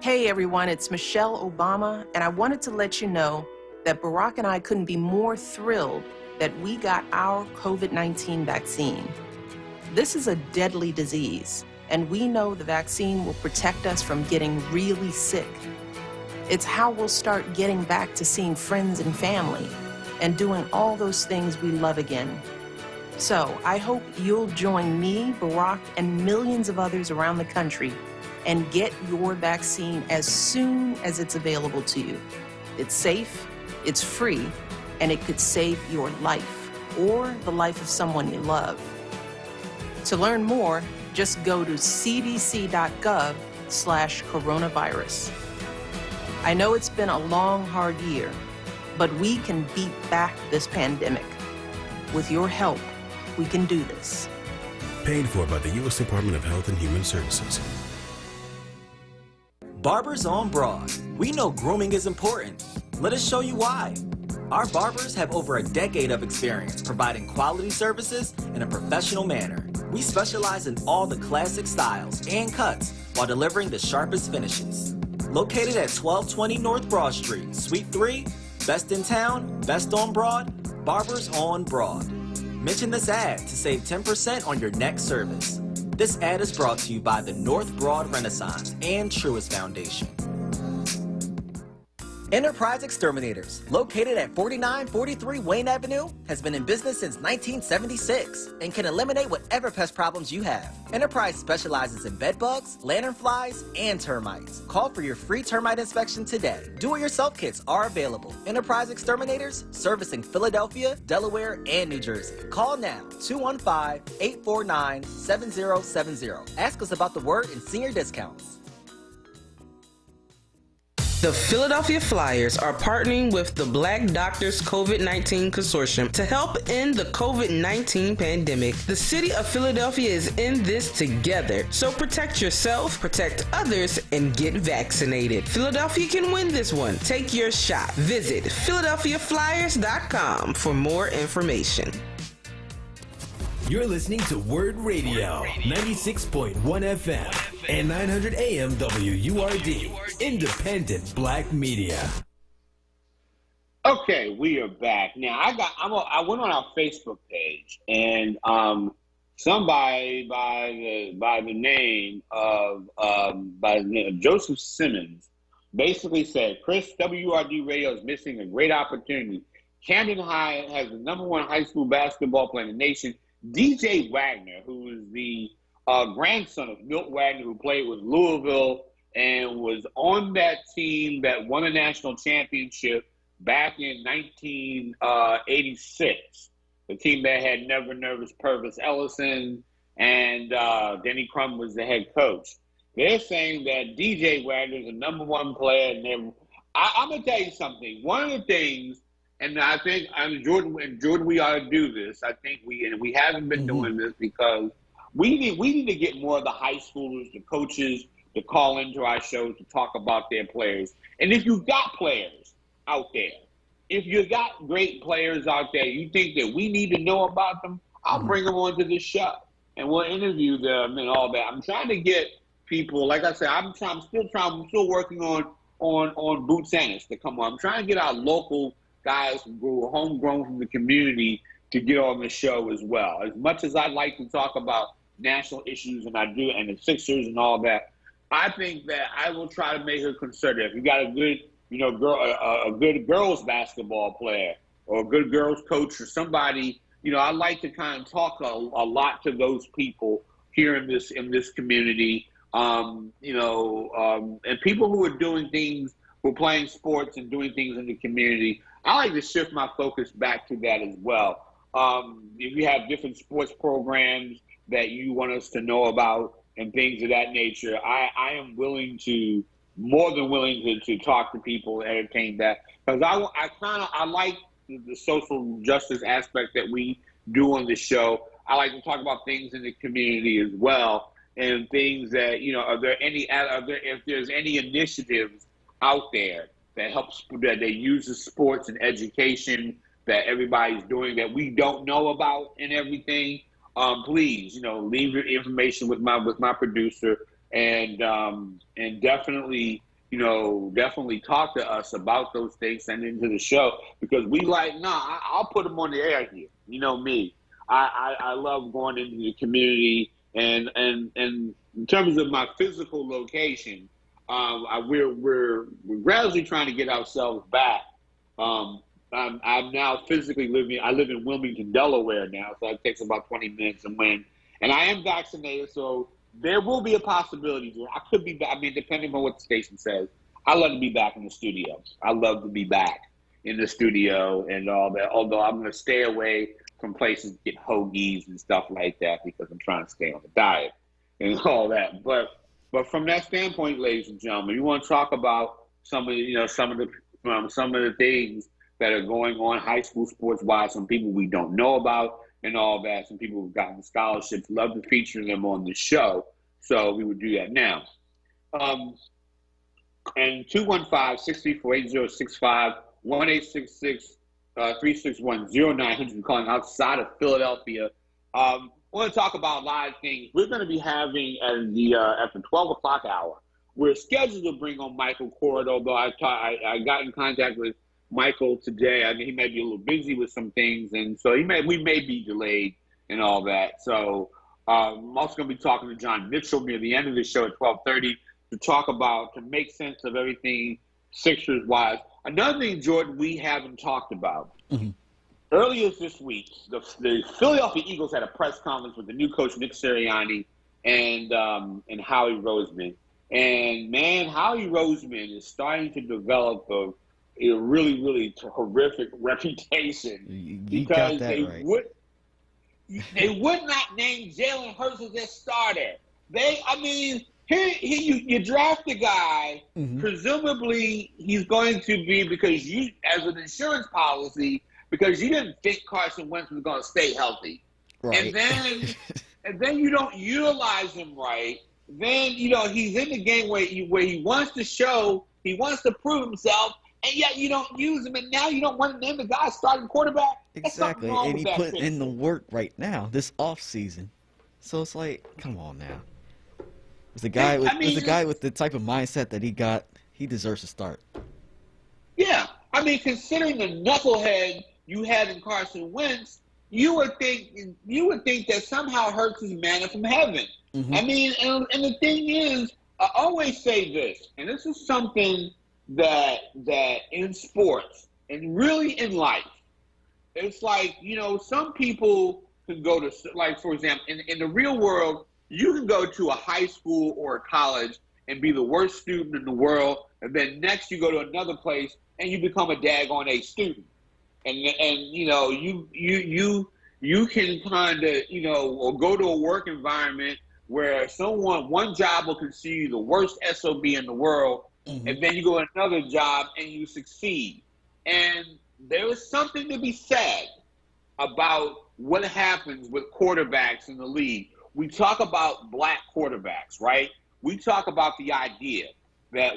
Hey, everyone. It's Michelle Obama, and I wanted to let you know that Barack and I couldn't be more thrilled that we got our COVID-19 vaccine. This is a deadly disease, and we know the vaccine will protect us from getting really sick. It's how we'll start getting back to seeing friends and family and doing all those things we love again. So I hope you'll join me, Barack, and millions of others around the country and get your vaccine as soon as it's available to you. It's safe, it's free, and it could save your life or the life of someone you love. To learn more, just go to cdc.gov/coronavirus. I know it's been a long, hard year, but we can beat back this pandemic. With your help, we can do this.
Paid for by the U.S. Department of Health and Human Services.
Barbers on Broad. We know grooming is important. Let us show you why. Our barbers have over a decade of experience providing quality services in a professional manner. We specialize in all the classic styles and cuts while delivering the sharpest finishes. Located at 1220 North Broad Street, Suite 3, best in town, best on Broad, Barbers on Broad. Mention this ad to save 10% on your next service. This ad is brought to you by the North Broad Renaissance and Truist Foundation. Enterprise Exterminators, located at 4943 Wayne Avenue, has been in business since 1976 and can eliminate whatever pest problems you have. Enterprise specializes in bed bugs, lanternflies, and termites. Call for your free termite inspection today. Do-it-yourself kits are available. Enterprise Exterminators, servicing Philadelphia, Delaware, and New Jersey. Call now, 215-849-7070. Ask us about the WURD and senior discounts.
The Philadelphia Flyers are partnering with the Black Doctors COVID-19 Consortium to help end the COVID-19 pandemic. The city of Philadelphia is in this together. So protect yourself, protect others, and get vaccinated. Philadelphia can win this one. Take your shot. Visit PhiladelphiaFlyers.com for more information.
You're listening to WURD Radio, 96.1 FM and 900 AM WURD, independent black media.
Okay, we are back. Now, I went on our Facebook page, and somebody by the name of Joseph Simmons basically said, Chris, WURD Radio is missing a great opportunity. Camden High has the #1 high school basketball player in the nation. DJ Wagner, who is the grandson of Milt Wagner, who played with Louisville and was on that team that won a national championship back in 1986. The team that had Never Nervous Purvis Ellison, and Denny Crum was the head coach. They're saying that DJ Wagner is the #1 player. And I'm going to tell you something. One of the things, and I think Jordan, we ought to do this. I think we haven't been doing this because we need to get more of the high schoolers, the coaches, to call into our shows to talk about their players. And if you've got players out there, if you got great players out there, you think that we need to know about them, I'll bring them onto this show and we'll interview them and all that. I'm trying to get people, like I said, I'm still working on Boots Ennis to come on. I'm trying to get our local guys who are homegrown from the community to get on the show as well. As much as I'd like to talk about national issues, and I do, and the Sixers and all that, I think that I will try to make her conservative. You got a good, a good girls basketball player or a good girls coach or somebody, I like to kind of talk a lot to those people here in this community, and people who are doing things, who are playing sports and doing things in the community. I like to shift my focus back to that as well. If you have different sports programs that you want us to know about and things of that nature, I am more than willing to talk to people and entertain that, because I like the social justice aspect that we do on the show. I like to talk about things in the community as well, and things that, if there's any initiatives out there that helps, that they use the sports and education that everybody's doing that we don't know about and everything, please, leave your information with my producer, and definitely talk to us about those things and into the show, because I'll put them on the air here. You know me, I love going into the community, and in terms of my physical location, we're gradually trying to get ourselves back. I'm now physically I live in Wilmington, Delaware now, so it takes about 20 minutes and I am vaccinated, so there will be a possibility. I could be back. I mean, depending on what the station says, I love to be back in the studio. I love to be back in the studio and all that, although I'm going to stay away from places to get hoagies and stuff like that, because I'm trying to stay on the diet and all that. But from that standpoint, ladies and gentlemen, you want to talk about some of the things that are going on high school sports wise, some people we don't know about and all that, some people who've gotten scholarships, love to feature them on the show. So we would do that now. And 215-634-8065, 1-866-361-0900, calling outside of Philadelphia. I want to talk about a lot of things. We're going to be having at the 12 o'clock hour, we're scheduled to bring on Michael Cord, although I got in contact with Michael today. I mean, he may be a little busy with some things, and so we may be delayed and all that. So I'm also going to be talking to John Mitchell near the end of the show at 12:30 to make sense of everything Sixers-wise. Another thing, Jordan, we haven't talked about. Mm-hmm. Earlier this week, the Philadelphia Eagles had a press conference with the new coach, Nick Sirianni, and Howie Roseman. And, man, Howie Roseman is starting to develop a really, really horrific reputation, because they would not name Jalen Hurts as their starter. You draft a guy, mm-hmm. Presumably he's going to be, because you, as an insurance policy, because you didn't think Carson Wentz was going to stay healthy, right? And then you don't utilize him right. Then he's in the game where he wants to show, he wants to prove himself. And yet you don't use him, and now you don't want to name the guy starting quarterback?
Exactly, and he put in the work right now, this off season. So it's like, come on now. As the guy with the type of mindset that he got, he deserves to start.
Yeah, I mean, considering the knucklehead you had in Carson Wentz, you would think that somehow Hurts is manna from heaven. Mm-hmm. I mean, and the thing is, I always say this, and this is something that in sports and really in life, it's like, some people can go to, like, for example, in the real world, you can go to a high school or a college and be the worst student in the world, and then next you go to another place and you become a daggone A student, and you can kind of or go to a work environment where one job will consider you the worst SOB in the world. Mm-hmm. And then you go to another job and you succeed. And there is something to be said about what happens with quarterbacks in the league. We talk about black quarterbacks, right? We talk about the idea that,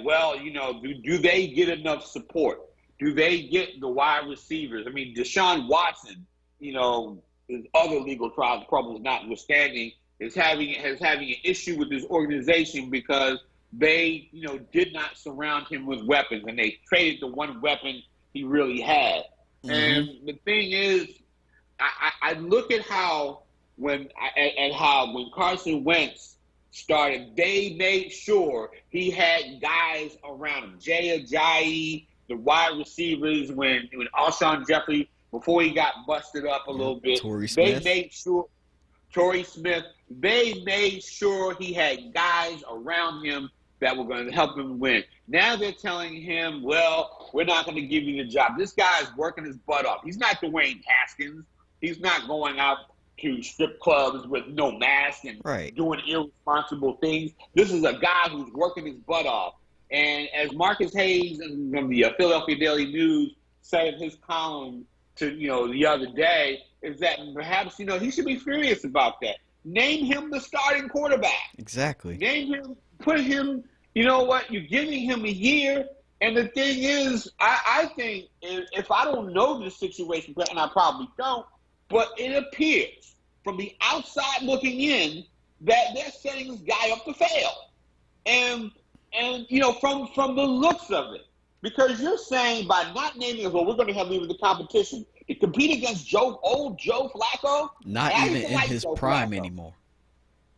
do they get enough support? Do they get the wide receivers? I mean, Deshaun Watson, his other legal problems notwithstanding, is having an issue with this organization because they, did not surround him with weapons, and they traded the one weapon he really had. And the thing is, I look at how when Carson Wentz started, they made sure he had guys around him. Jay Ajayi, the wide receivers, when Alshon Jeffrey, before he got busted up a little bit, they made sure Torrey Smith, they made sure he had guys around him that were going to help him win. Now they're telling him, well, we're not going to give you the job. This guy is working his butt off. He's not Dwayne Haskins. He's not going out to strip clubs with no mask and doing irresponsible things. This is a guy who's working his butt off. And as Marcus Hayes from the Philadelphia Daily News said in his column to, the other day, is that perhaps, he should be furious about that. Name him the starting quarterback.
Exactly.
Name him, put him, you know what, you're giving him a year. And the thing is, I think if I don't know this situation, and I probably don't, but it appears from the outside looking in that they're setting this guy up to fail. And from the looks of it, because you're saying by not naming him, well, we're going to have him in the competition to compete against old Joe Flacco.
Not even in his prime anymore.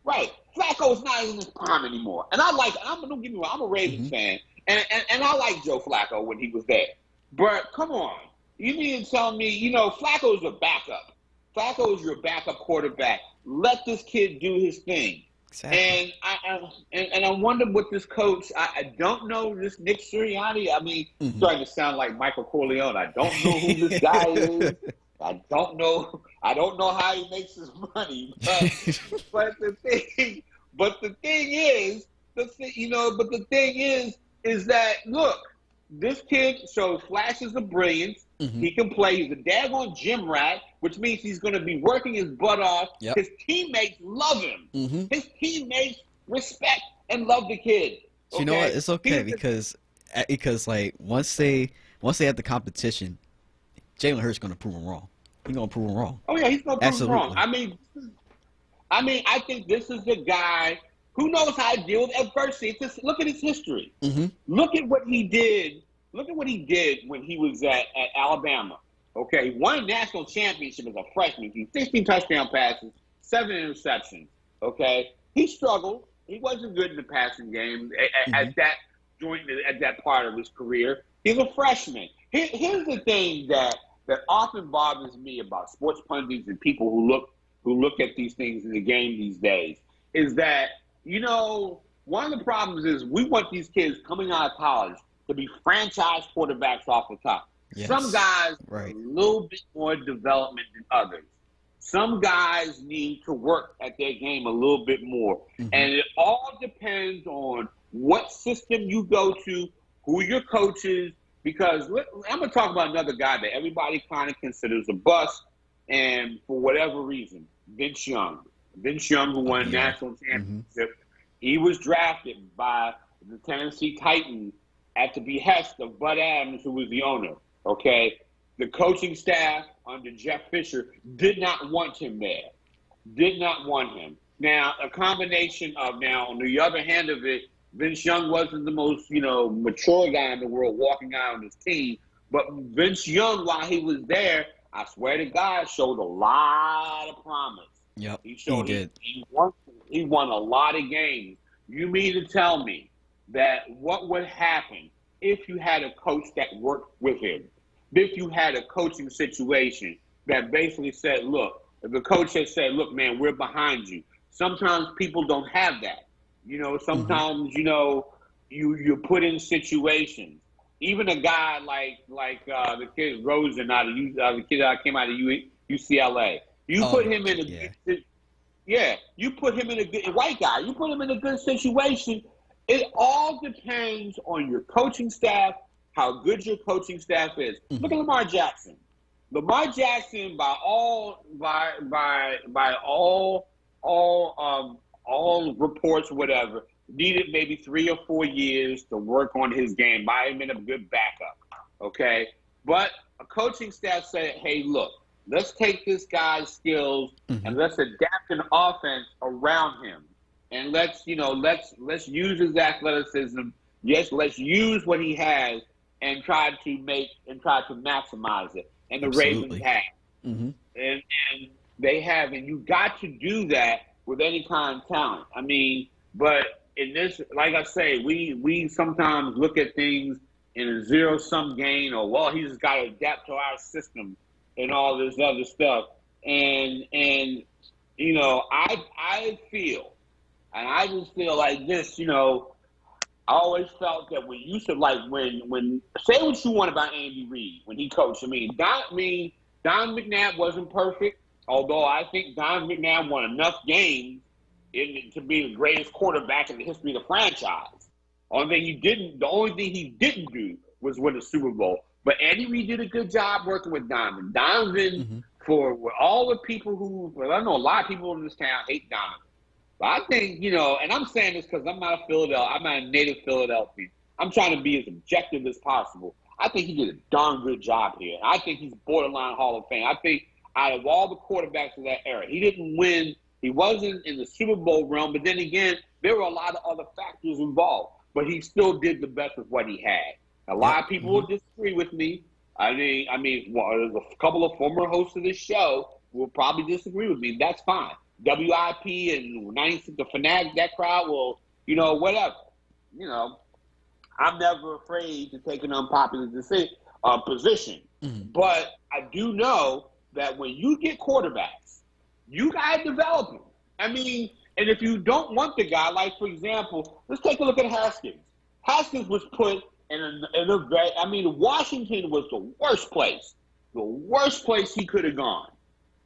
Right. Flacco's not in his prime anymore. And I like, don't get me wrong, I'm a Ravens fan. And I like Joe Flacco when he was there. But come on. You mean to tell me, Flacco's a backup. Flacco's your backup quarterback. Let this kid do his thing. Exactly. And I wonder what this coach, I don't know this Nick Sirianni. I mean, starting to sound like Michael Corleone. I don't know who this guy is. I don't know how he makes his money. But the thing is that, look, this kid shows flashes of brilliance. He can play. He's a daggone gym rat, which means he's going to be working his butt off. Yep. His teammates love him. His teammates respect and love the kid.
Okay? You know what? It's okay because like once they have the competition, Jalen Hurts going to prove him wrong. He's going to prove him wrong.
Oh yeah, he's going to prove him wrong. I mean, I think this is the guy who knows how to deal with adversity. Look at his history. Look at what he did. Look at what he did when he was at Alabama. Okay, he won a national championship as a freshman. He 16 touchdown passes, 7 interceptions. Okay, he struggled. He wasn't good in the passing game at that part of his career. He's a freshman. Here's the thing that often bothers me about sports pundits and people who look at these things in the game these days is that, one of the problems is we want these kids coming out of college to be franchise quarterbacks off the top. Yes. Some guys are a little bit more development than others. Some guys need to work at their game a little bit more. And it all depends on what system you go to, who your coach is, because I'm going to talk about another guy that everybody kind of considers a bust, and for whatever reason, Vince Young. Vince Young, who won a national championship, he was drafted by the Tennessee Titans at the behest of Bud Adams, who was the owner, okay? The coaching staff under Jeff Fisher did not want him there, did not want him. Now, a combination of, on the other hand of it, Vince Young wasn't the most, mature guy in the world walking out on his team, but Vince Young, while he was there, I swear to God, showed a lot of promise.
Yep,
he did. He won a lot of games. You mean to tell me that what would happen if you had a coach that worked with him? If you had a coaching situation that basically said, look, if the coach had said, look, man, we're behind you. Sometimes people don't have that. Sometimes, you put in situations. Even a guy like the kid Rosen the kid that came out of UCLA. You put him in you put him in a good white guy. You put him in a good situation. It all depends on your coaching staff, how good your coaching staff is. Look at Lamar Jackson. Lamar Jackson, by all reports, whatever, needed maybe 3 or 4 years to work on his game. Might have been a good backup, okay? But a coaching staff said, hey, look, let's take this guy's skills and let's adapt an offense around him. And let's use his athleticism. Yes, let's use what he has and try to maximize it. and the
Absolutely.
Ravens have.
Mm-hmm.
And they have, and you got to do that with any kind of talent. I mean, but in this, like I say, we sometimes look at things in a zero-sum game, or well, he's got to adapt to our system and all this other stuff. And you know, I feel, and I just feel like this, you know, I always felt that when you should, like, when say what you want about Andy Reid when he coached. I mean, Don McNabb wasn't perfect, although I think Don McNabb won enough games to be the greatest quarterback in the history of the franchise. The only thing he didn't do was win a Super Bowl. But Andy Reid did a good job working with Donovan. Donovan, for all the people who, well, I know a lot of people in this town hate Donovan. But I think, you know, and I'm saying this because I'm not a native Philadelphian. I'm trying to be as objective as possible. I think he did a darn good job here. I think he's borderline Hall of Fame. I think out of all the quarterbacks of that era, he didn't win. He wasn't in the Super Bowl realm, but then again, there were a lot of other factors involved. But he still did the best with what he had. A lot of people will disagree with me. I mean, well, there's a couple of former hosts of this show will probably disagree with me. That's fine. WIP and 96, the fanatic, that crowd will, you know, whatever. You know, I'm never afraid to take an unpopular position. But I do know that when you get quarterbacks, you got to develop them. I mean, and if you don't want the guy, like, for example, let's take a look at Haskins. Haskins was put in a very, I mean, Washington was the worst place he could have gone.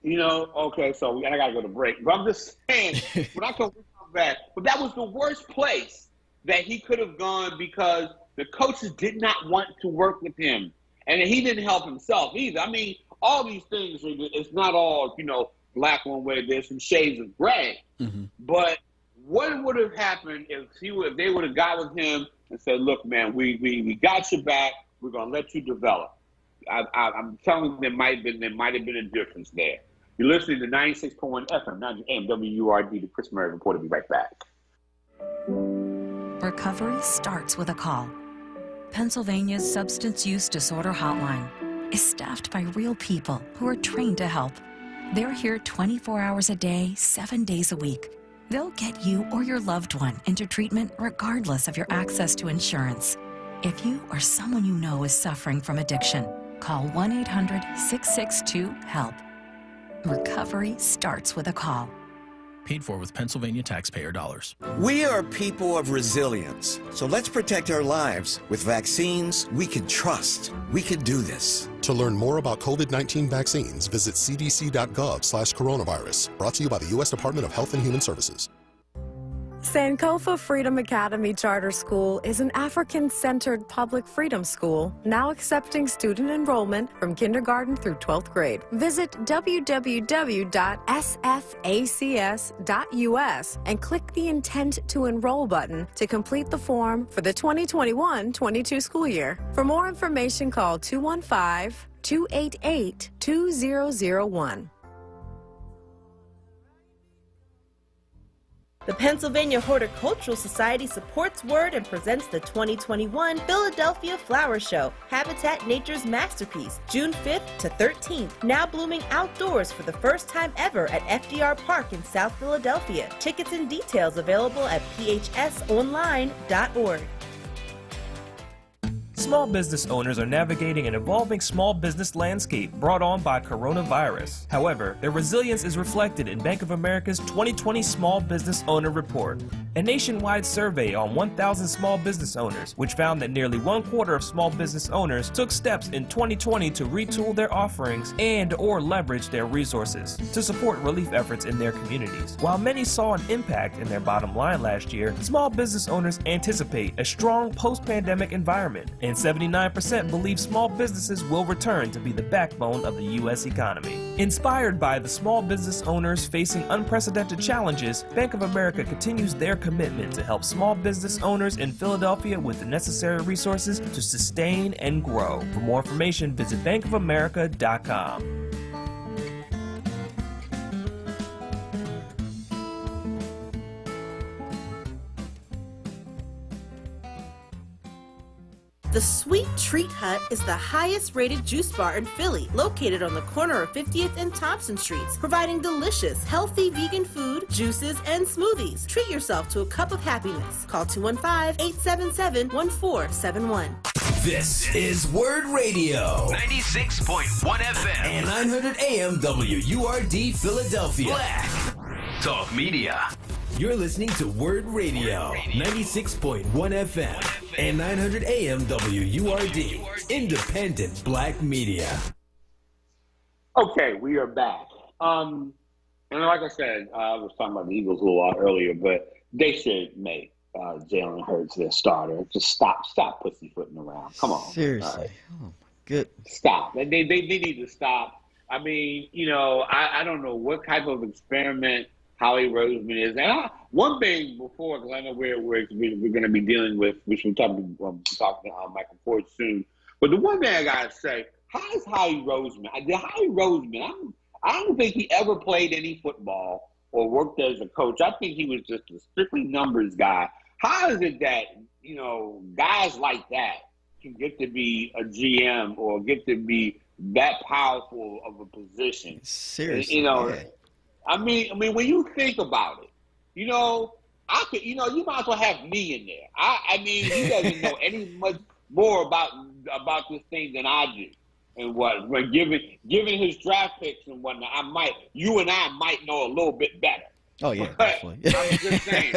You know, okay, so I got to go to break. But I'm just saying, when I come back, but that was the worst place that he could have gone because the coaches did not want to work with him. And he didn't help himself either. I mean, all these things, it's not all, you know, black one way, there's some shades of gray. But what would have happened if they would have got with him and said, look, man, we got your back. We're going to let you develop. I'm telling you, there might have been a difference there. You're listening to 96.1 FM, 90 AM, WURD, the Chris Murray Report. Will be right back.
Recovery starts with a call. Pennsylvania's Substance Use Disorder Hotline is staffed by real people who are trained to help. They're here 24 hours a day, 7 days a week. They'll get you or your loved one into treatment regardless of your access to insurance. If you or someone you know is suffering from addiction, call 1-800-662-HELP. Recovery starts with a call.
Paid for with Pennsylvania taxpayer dollars.
We are people of resilience, so let's protect our lives with vaccines we can trust. We can do this.
To learn more about COVID-19 vaccines, visit cdc.gov/coronavirus. Brought to you by the U.S. Department of Health and Human Services.
Sankofa Freedom Academy Charter School is an African-centered public freedom school now accepting student enrollment from kindergarten through 12th grade. Visit www.sfacs.us and click the Intent to Enroll button to complete the form for the 2021-22 school year. For more information, call 215-288-2001.
The Pennsylvania Horticultural Society supports WURD and presents the 2021 Philadelphia Flower Show, Habitat Nature's Masterpiece, June 5th to 13th. Now blooming outdoors for the first time ever at FDR Park in South Philadelphia. Tickets and details available at phsonline.org.
Small business owners are navigating an evolving small business landscape brought on by coronavirus. However, their resilience is reflected in Bank of America's 2020 Small Business Owner Report, a nationwide survey on 1,000 small business owners, which found that nearly 1/4 of small business owners took steps in 2020 to retool their offerings and/or leverage their resources to support relief efforts in their communities. While many saw an impact in their bottom line last year, small business owners anticipate a strong post-pandemic environment, and 79% believe small businesses will return to be the backbone of the U.S. economy. Inspired by the small business owners facing unprecedented challenges, Bank of America continues their commitment to help small business owners in Philadelphia with the necessary resources to sustain and grow. For more information, visit bankofamerica.com.
The Sweet Treat Hut is the highest-rated juice bar in Philly, located on the corner of 50th and Thompson Streets, providing delicious, healthy vegan food, juices, and smoothies. Treat yourself to a cup of happiness. Call 215-877-1471.
This is WURD Radio, 96.1 FM and 900 AM WURD Philadelphia. Black Talk Media. You're listening to WURD Radio, 96.1 FM and 900 AM WURD, independent black media.
Okay, we are back. And like I said, I was talking about the Eagles a little while earlier, but they should make Jalen Hurts their starter. Just stop pussyfooting around. Come on.
Seriously.
Right.
Oh, my good.
Stop. They need to stop. I mean, I don't know what type of experiment Howie Roseman is. And one thing before, because I know we're going to be dealing with, which we're talking to Michael Ford soon. But the one thing I got to say, how's Howie Roseman? I don't think he ever played any football or worked as a coach. I think he was just a strictly numbers guy. How is it that, guys like that can get to be a GM or get to be that powerful of a position?
Seriously.
I mean, when you think about it, you might as well have me in there. I mean, he doesn't know any much more about this thing than I do. And when given his draft picks and whatnot, you and I might know a little bit better.
Oh yeah,
but
definitely.
I'm just saying.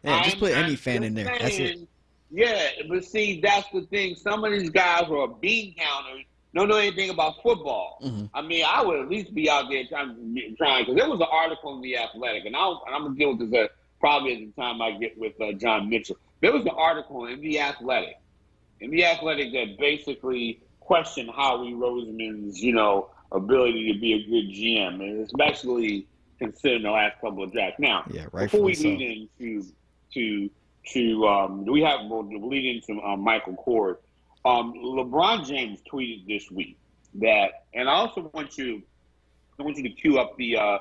Yeah, just put any fan in there. That's it.
Yeah, but see, that's the thing. Some of these guys are bean counters. Don't know anything about football.
Mm-hmm.
I mean, I would at least be out there trying, because there was an article in The Athletic, and I'm going to deal with this probably at the time I get with John Mitchell. There was an article in The Athletic that basically questioned Howie Roseman's, ability to be a good GM, and especially considering the last couple of drafts. Now, before we lead into Michael Kort. LeBron James tweeted this week that, and I also want you to cue up the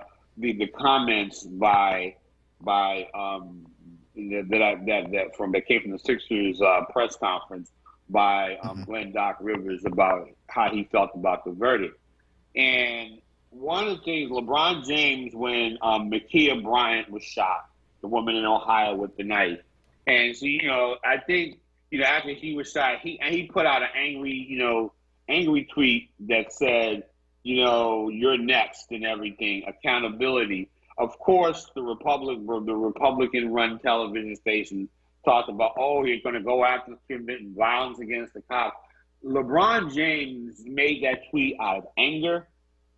comments that came from the Sixers press conference by Glenn Doc Rivers about how he felt about the verdict. And one of the things, LeBron James, when Ma'Khia Bryant was shot, the woman in Ohio with the knife, and so I think. After he was shot, he put out an angry tweet that said, you're next and everything, accountability. Of course, the Republican-run television station talked about, you're going to go after committing violence against the cops. LeBron James made that tweet out of anger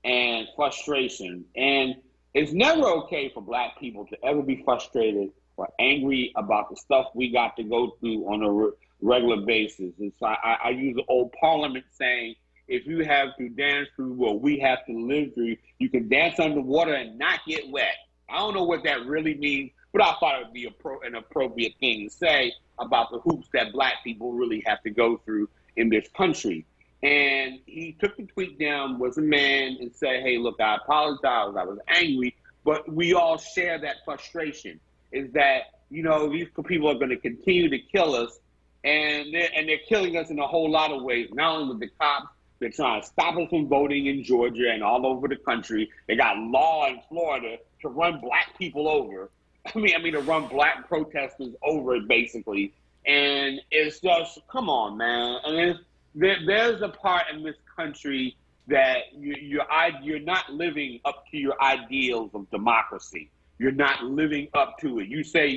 and frustration, and it's never okay for black people to ever be frustrated or angry about the stuff we got to go through on a regular basis. And so I use the old Parliament saying, if you have to dance through what we have to live through, you can dance underwater and not get wet. I don't know what that really means, but I thought it would be an appropriate thing to say about the hoops that black people really have to go through in this country. And he took the tweet down, was a man, and said, hey, look, I apologize. I was angry, but we all share that frustration, is that, these people are going to continue to kill us. And they're killing us in a whole lot of ways. Not only with the cops, they're trying to stop us from voting in Georgia and all over the country. They got law in Florida to run black people over. I mean to run black protesters over, basically. And it's just, come on, man. And there's a part in this country that you're not living up to your ideals of democracy. You're not living up to it. You say,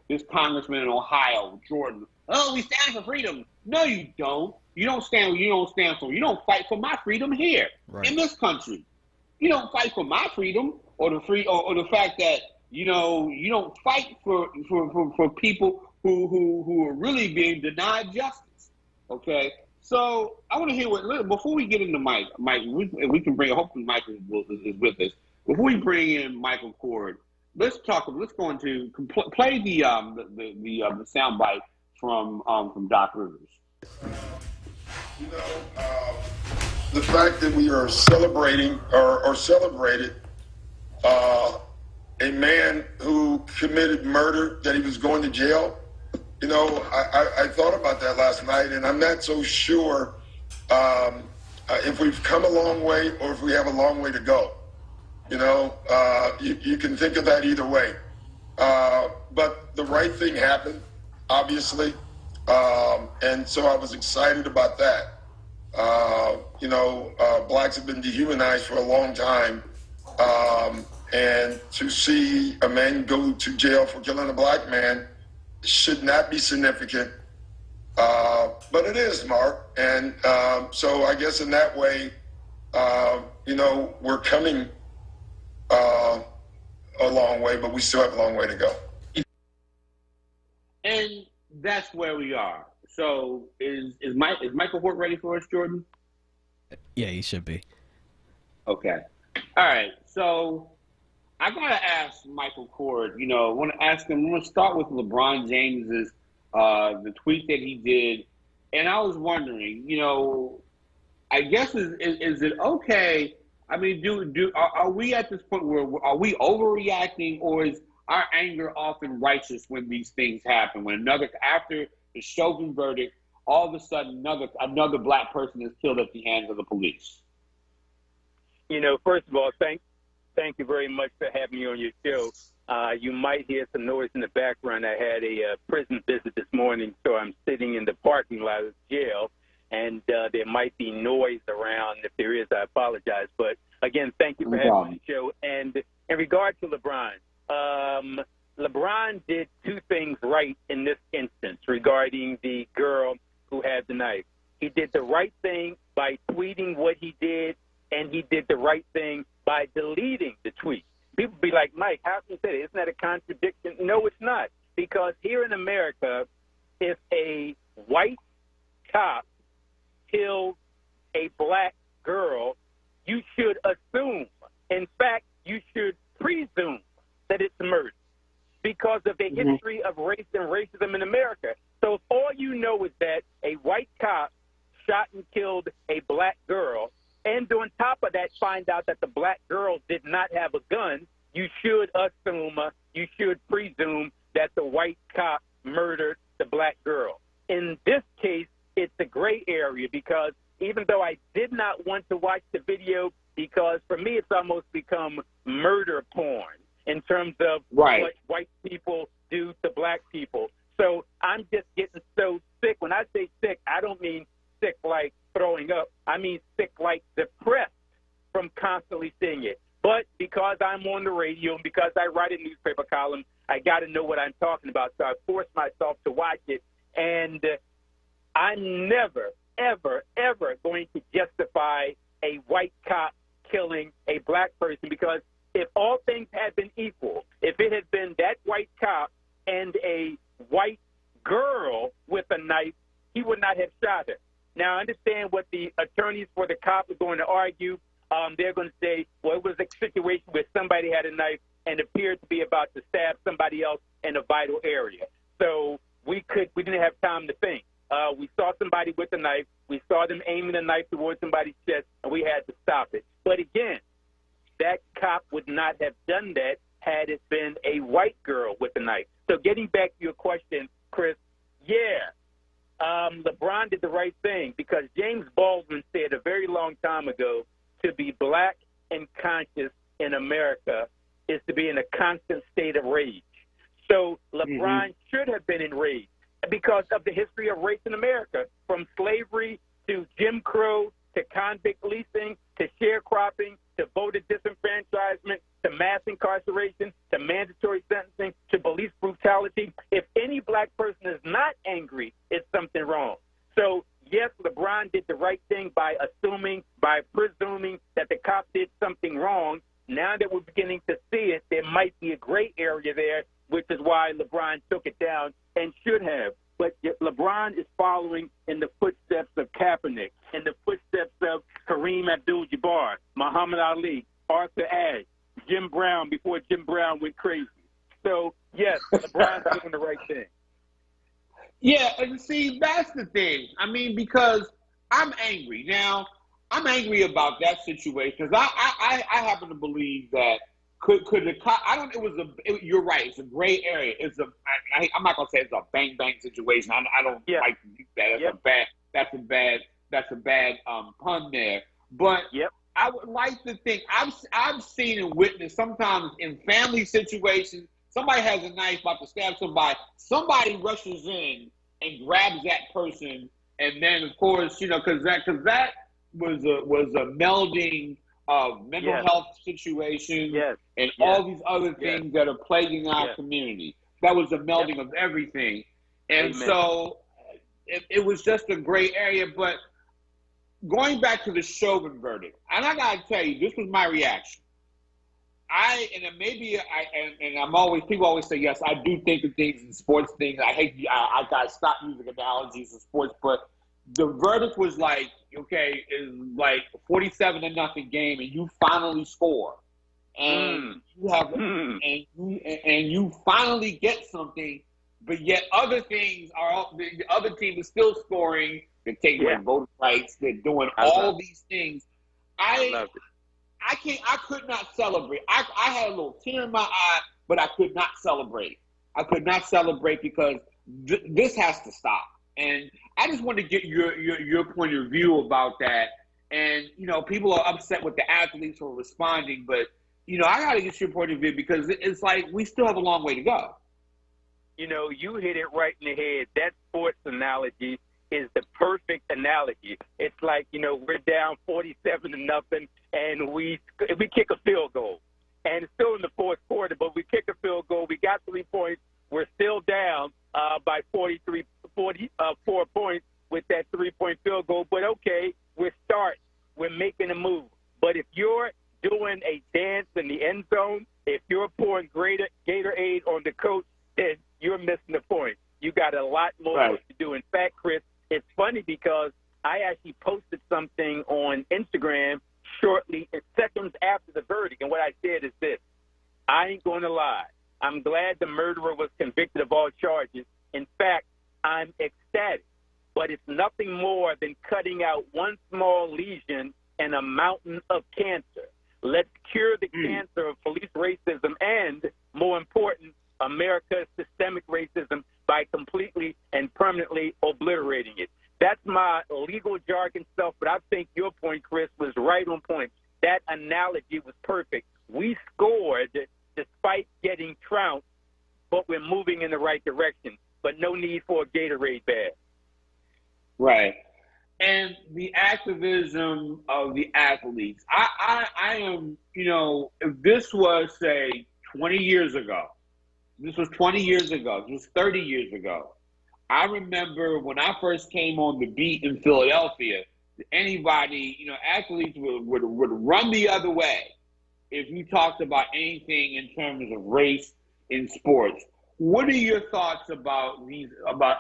this congressman in Ohio, Jordan, we stand for freedom. No, you don't. You don't fight for my freedom here in this country. You don't fight for my freedom or the fact that, you don't fight for people who are really being denied justice. Okay. So I want to hear before we get into Mike, we can bring, hopefully Mike is with us. Before we bring in Michael Kort, let's go into play the soundbite from Doc Rivers.
The fact that we are celebrating or celebrated a man who committed murder, that he was going to jail, you know, I thought about that last night, and I'm not so sure if we've come a long way or if we have a long way to go. You know, you can think of that either way. But the right thing happened, obviously. And so I was excited about that. You know, blacks have been dehumanized for a long time. And to see a man go to jail for killing a black man should not be significant. But it is, Mark. And so I guess in that way, you know, we're coming a long way, but we still have a long way to go.
And that's where we are. So is Michael Hort ready for us, Jordan?
Yeah, he should be.
Okay. All right. So I gotta ask Michael Hort. You know, I want to ask him. I want to start with LeBron James's the tweet that he did, and I was wondering, you know, I guess is it okay? I mean, are we at this point where are we overreacting, or is our anger often righteous when these things happen? When after the Chauvin verdict, all of a sudden another black person is killed at the hands of the police.
You know, first of all, thank you very much for having me on your show. You might hear some noise in the background. I had a prison visit this morning, so I'm sitting in the parking lot of the jail, and there might be noise around. If there is, I apologize. But again, thank you for having me on the show. And in regard to LeBron, LeBron did two things right in this instance regarding the girl who had the knife. He did the right thing by tweeting what he did, and he did the right thing by deleting the tweet. People be like, Mike, how can you say that? Isn't that a contradiction? No, it's not. Because here in America, if a white cop kills a black girl, you should assume, in fact, you should presume that it's murder because of the history of race and racism in America. So if all you know is that a white cop shot and killed a black girl, and on top of that find out that the black girl did not have a gun, you should assume, you should presume that the white cop murdered the black girl. In this case, it's a gray area because even though I did not want to watch the video, because for me it's almost become murder porn in terms of what white people do to black people. So I'm just getting so sick. When I say sick, I don't mean sick like throwing up. I mean sick like depressed from constantly seeing it. But because I'm on the radio and because I write a newspaper column, I got to know what I'm talking about. So I forced myself to watch it. And I'm never, ever, ever going to justify a white cop killing a black person, because if all things had been equal, if it had been that white cop and a white girl with a knife, he would not have shot her. Now, I understand what the attorneys for the cop are going to argue. They're going to say, well, it was a situation where somebody had a knife and appeared to be about to stab somebody else in a vital area. So we didn't have time to think. We saw somebody with a knife. We saw them aiming a knife towards somebody's chest, and we had to stop it. But again, that cop would not have done that had it been a white girl with a knife. So getting back to your question, Chris, LeBron did the right thing, because James Baldwin said a very long time ago, to be black and conscious in America is to be in a constant state of rage. So LeBron should have been enraged because of the history of race in America, from slavery to Jim Crow to convict leasing to sharecropping to voter disenfranchisement to mass incarceration to mandatory sentencing to police brutality. If any black person is not angry, it's something wrong. So yes, LeBron did the right thing by presuming that the cop did something wrong. Now that we're beginning to see it, there might be a gray area there, which is why LeBron took it down and should have. But LeBron is following in the footsteps of Kaepernick, in the footsteps of Kareem Abdul-Jabbar, Muhammad Ali, Arthur Ashe, Jim Brown before Jim Brown went crazy. So, yes, LeBron's doing the right thing.
Yeah, and see, that's the thing. I mean, because I'm angry. Now, I'm angry about that situation because I happen to believe that Could the I don't. You're right. It's a gray area. I'm not gonna say it's a bang bang situation. I don't like to do that. That's a bad pun there. But I would like to think I've seen and witnessed sometimes in family situations. Somebody has a knife about to stab somebody. Somebody rushes in and grabs that person, and then of course because that was a melding of mental health situations and all these other things that are plaguing our community. That was a melding of everything. And so it was just a gray area. But going back to the Chauvin verdict, and I gotta tell you, this was my reaction. People always say, yes, I do think of things in sports things. I gotta stop using analogies in sports, but the verdict was like, okay, is like 47-0 game, and you finally score, and you have, and you finally get something, but yet other things the other team is still scoring. They're taking away voting rights. They're doing all these things. I could not celebrate. I had a little tear in my eye, but I could not celebrate. I could not celebrate because this has to stop. And I just want to get your point of view about that. And, people are upset with the athletes who are responding, but, I got to get your point of view because it's like we still have a long way to go.
You hit it right in the head. That sports analogy is the perfect analogy. It's like, we're down 47-0 and we kick a field goal. And it's still in the fourth quarter, but we kick a field goal. We got 3 points. We're still down by 4 points with that 3-point field goal. But okay, we're starting. We're making a move. But if you're doing a dance in the end zone, if you're pouring Gatorade on the coach, then you're missing the point. You got a lot more work to do. In fact, Chris, it's funny because I actually posted something on Instagram shortly, seconds after the verdict. And what I said is this: I ain't going to lie. I'm glad the murderer was convicted of all charges. In fact, I'm ecstatic. But it's nothing more than cutting out one small lesion and a mountain of cancer. Let's cure the cancer of police racism and, more important, America's systemic racism by completely and permanently obliterating it. That's my legal jargon stuff, but I think your point, Chris, was right on point. That analogy was perfect. We scored despite getting trounced, but we're moving in the right direction. But no need for a Gatorade bag.
Right. And the activism of the athletes. I am, if this was, say, 20 years ago, this was 20 years ago, this was 30 years ago, I remember when I first came on the beat in Philadelphia, anybody, athletes would run the other way if you talked about anything in terms of race in sports. What are your thoughts about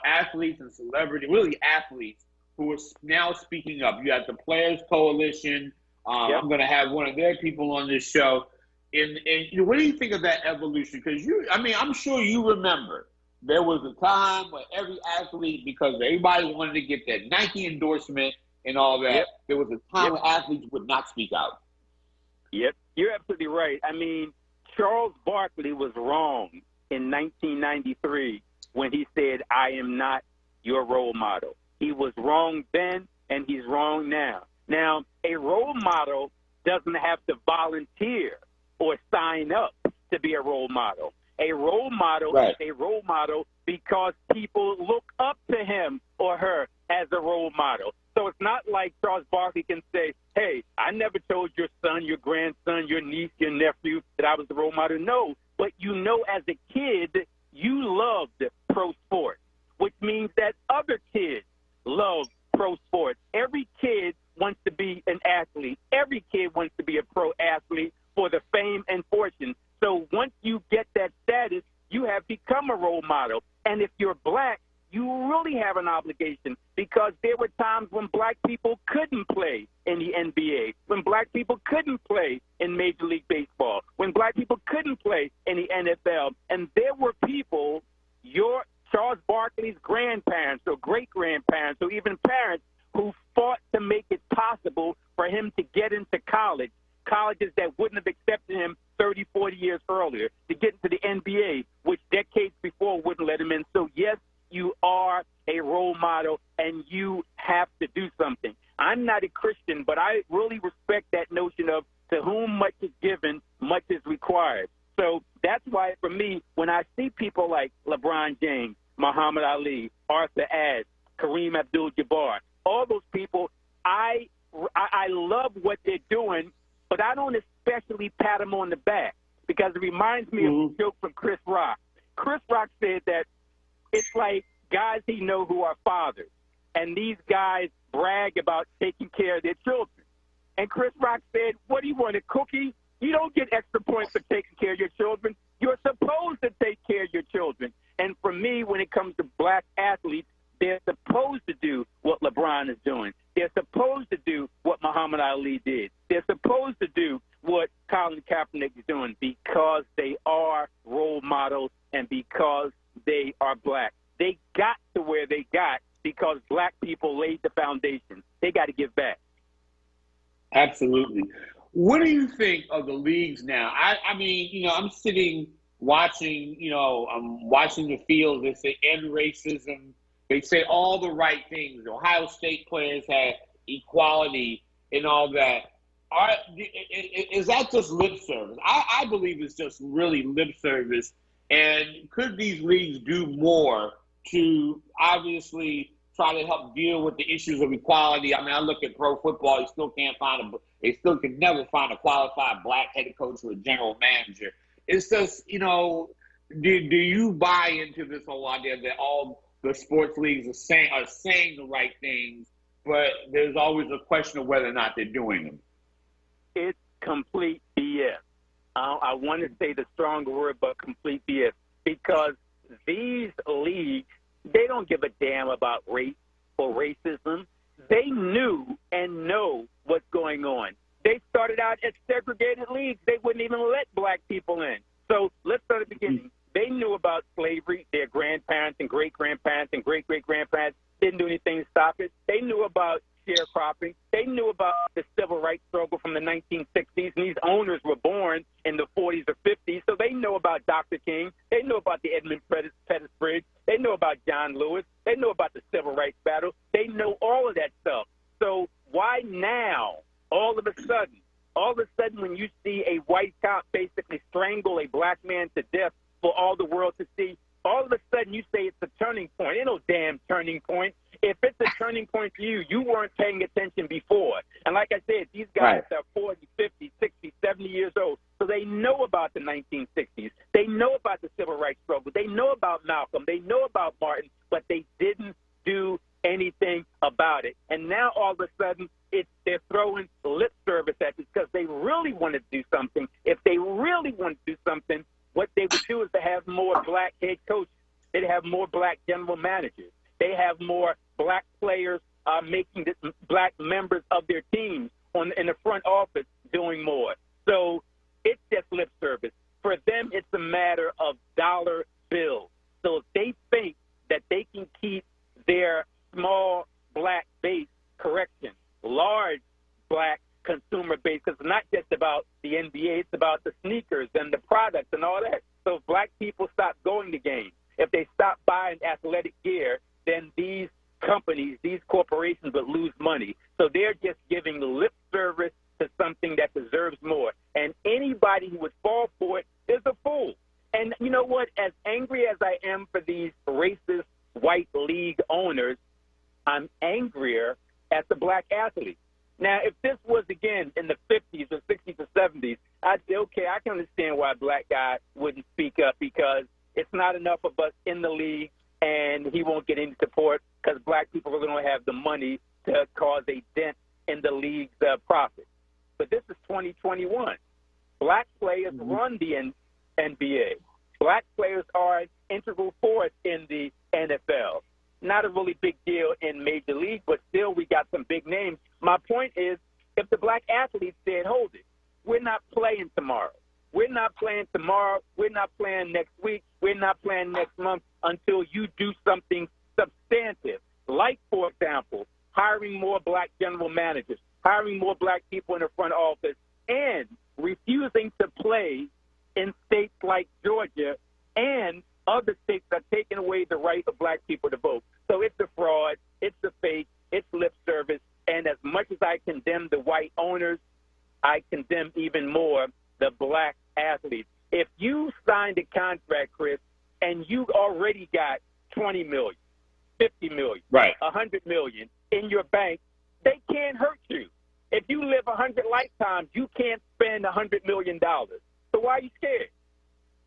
athletes and celebrities, really athletes, who are now speaking up? You have the Players Coalition. I'm going to have one of their people on this show. And what do you think of that evolution? Because I'm sure you remember there was a time when every athlete, because everybody wanted to get that Nike endorsement and all that, there was a time when athletes would not speak out.
Yep, you're absolutely right. Charles Barkley was wrong in 1993 when he said, I am not your role model. He was wrong then, and he's wrong now. Now, a role model doesn't have to volunteer or sign up to be a role model. A role model is a role model because people look up to him or her as a role model. So it's not like Charles Barkley can say, hey, I never told your son, your grandson, your niece, your nephew that I was the role model. No, but as a kid, you loved pro sports, which means that other kids love pro sports. Every kid wants to be an athlete. Every kid wants to be a pro athlete for the fame and fortune. So once you get that status, you have become a role model. And if you're black, you really have an obligation, because there were times when black people couldn't play in the NBA, when black people couldn't play in Major League Baseball, when black people couldn't play in the NFL. And there were people, your Charles Barkley's grandparents or great-grandparents or even parents, who fought to make it possible for him to get into colleges that wouldn't have accepted him 30 30, 40 years earlier to get into the NBA, which decades before wouldn't let him in. So, yes, you are a role model, and you have to do something. I'm not a Christian, but I really respect that notion of to whom much is given, much is required. So that's why, for me, when I see people like LeBron James, Muhammad Ali, Arthur Ashe, Kareem Abdul-Jabbar, all those people, I love what they're doing, but I don't especially pat them on the back because it reminds me of a joke from Chris Rock. Chris Rock said that it's like guys he know who are fathers, and these guys brag about taking care of their children. And Chris Rock said, what do you want, a cookie? You don't get extra points for taking care of your children. You're supposed to take care of your children. And for me, when it comes to black athletes, they're supposed to do what LeBron is doing. They're supposed to do what Muhammad Ali did. They're supposed to do what Colin Kaepernick is doing because they are role models and because they are black. They got to where they got because black people laid the foundation. They got to give back.
Absolutely. What do you think of the leagues now? I mean, I'm sitting watching, I'm watching the field. They say end racism. They say all the right things. Ohio State players have equality and all that. Is that just lip service? I believe it's just really lip service. And could these leagues do more to obviously try to help deal with the issues of equality? I mean, I look at pro football; they still can never find a qualified black head coach or a general manager. It's just, do you buy into this whole idea that all the sports leagues are saying the right things, but there's always a question of whether or not they're doing them?
It's complete BS. I want to say the stronger word, but complete BS, because these leagues, they don't give a damn about race or racism. They knew and know what's going on. They started out as segregated leagues. They wouldn't even let black people in. So let's start at the beginning. They knew about slavery. Their grandparents and great-grandparents and great-great-grandparents didn't do anything to stop it. They knew about sharecropping. They knew about the civil rights struggle from the 1960s, and these owners were born in the 40s or 50s, so they know about Dr. King. They know about the Edmund Pettus Bridge. They know about John Lewis. They know about the civil rights battle. They know all of that stuff. So why now, all of a sudden, when you see a white cop basically strangle a black man to death for all the world to see, all of a sudden you say it's a turning point. Ain't no damn turning point. If it's a turning point for you, you weren't paying attention before. And like I said, these guys are 40, 50, 60, 70 years old, so they know about the 1960s. They know about the civil rights struggle. They know about Malcolm. They know about Martin, but they didn't do anything about it. And now all of a sudden they're throwing lip service at this because they really want to do something. If they really want to do something, what they would do is to have more black head coaches. They'd have more black general managers. They have more black players making black members of their teams in the front office doing more. So it's just lip service. For them, it's a matter of dollar bills. So if they think that they can keep their small black base, large black consumer base, because it's not just about the NBA, it's about the sneakers and the products and all that. So if black people stop going to games, if they stop buying athletic gear, then these companies, these corporations would lose money. So they're just giving lip service to something that deserves more. And anybody who would fall for it is a fool. And you know what? As angry as I am for these racist white league owners, I'm angrier at the black athletes. Now, if this was, again, in the 50s or 60s or 70s, I'd say, okay, I can understand why a black guy wouldn't speak up because it's not enough of us in the league and he won't get any support because black people really don't have the money to cause a dent in the league's profit. But this is 2021. Black players run the NBA. Black players are an integral force in the NFL. Not a really big deal in Major League, but still we got some big names. My point is, if the black athletes said, hold it, we're not playing tomorrow. We're not playing tomorrow. We're not playing next week. We're not playing next month until you do something substantive. Like, for example, hiring more black general managers, hiring more black people in the front office, and refusing to play vote. So it's a fraud, it's a fake, it's lip service. And as much as I condemn the white owners, I condemn even more the black athletes. If you signed a contract, Chris, and you already got $20 million, $50 million,
right,
$100 million in your bank, they can't hurt you. If you live 100 lifetimes, you can't spend $100 million. So why are you scared?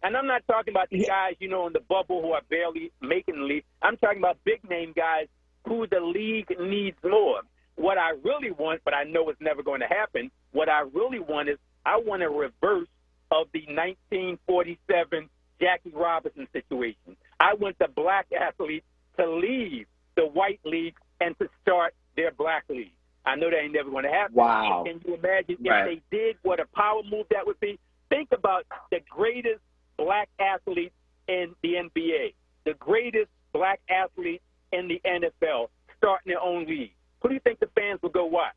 And I'm not talking about the guys, you know, in the bubble who are barely making the league. I'm talking about big-name guys who the league needs more. What I really want, but I know it's never going to happen, what I really want is I want a reverse of the 1947 Jackie Robinson situation. I want the black athletes to leave the white league and to start their black league. I know that ain't never going to happen.
Wow.
Can you imagine if they did, what a power move that would be? Think about the greatest black athletes in the NBA, the greatest black athletes in the NFL starting their own league. Who do you think the fans will go watch?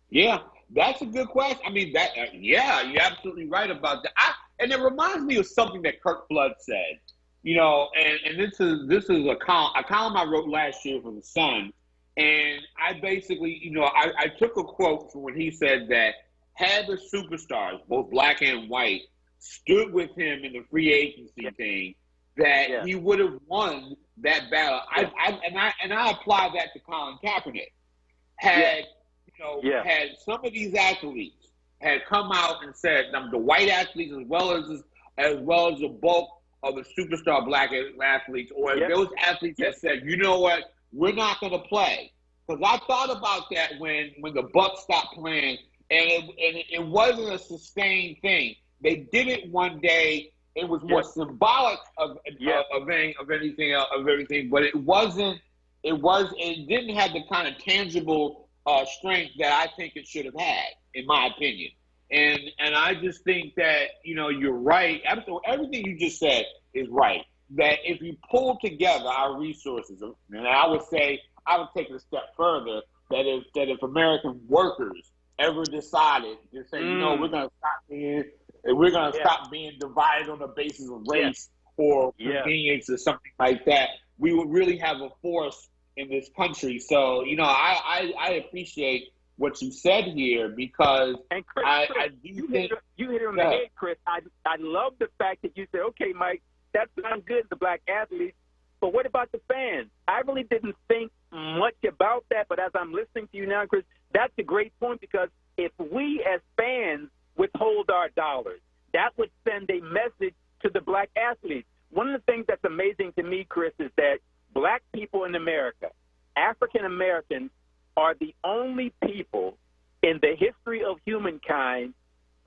Yeah, that's a good question. I mean, yeah, you're absolutely right about that. And it reminds me of something that Kirk Flood said. You know, and this is a column I wrote last year for the Sun. And I basically, you know, I took a quote from when he said that had the superstars, both black and white, stood with him in the free agency thing, that he would have won that battle. I apply that to Colin Kaepernick. Had some of these athletes had come out and said, the white athletes as well as the bulk of the superstar black athletes, or if those athletes had said, you know what, we're not going to play. Because I thought about that when the Bucks stopped playing, and it wasn't a sustained thing. They did it one day. It was more symbolic of everything, but it didn't have the kind of tangible strength that I think it should have had, in my opinion. And I just think that, you know, you're right. Absolutely, everything you just said is right. That if you pull together our resources, and I would take it a step further, that if American workers ever decided to say, you know, we're going to stop being divided on the basis of race or convenience or something like that, we would really have a force in this country. So, you know, I appreciate what you said here, because
Chris,
I do think
you hit it on the head, Chris. I love the fact that you said, okay, Mike, that sounds good, the black athletes, but what about the fans? I really didn't think much about that, but as I'm listening to you now, Chris, that's a great point, because if we as fans withhold our dollars, that would send a message to the black athletes. One of the things that's amazing to me, Chris, is that black people in America, African Americans, are the only people in the history of humankind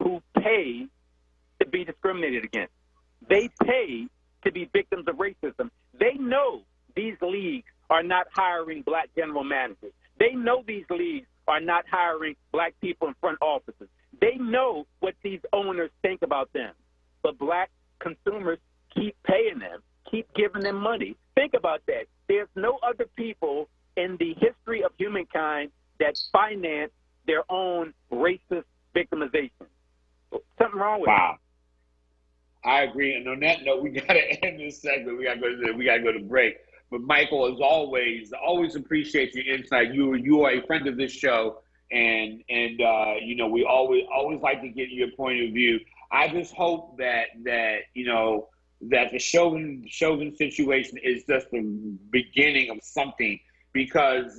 who pay to be discriminated against. They pay to be victims of racism. They know these leagues are not hiring black general managers. They know these leagues are not hiring black people in front offices. They know what these owners think about them. But black consumers keep paying them, keep giving them money. Think about that. There's no other people in the history of humankind that finance their own racist victimization. Something wrong with
it. I agree. And on that note, we got to end this segment. We got to go to break. But Michael, as always appreciate your insight. You are a friend of this show, and you know, we always like to get your point of view. I just hope that you know, that the Chauvin situation is just the beginning of something, because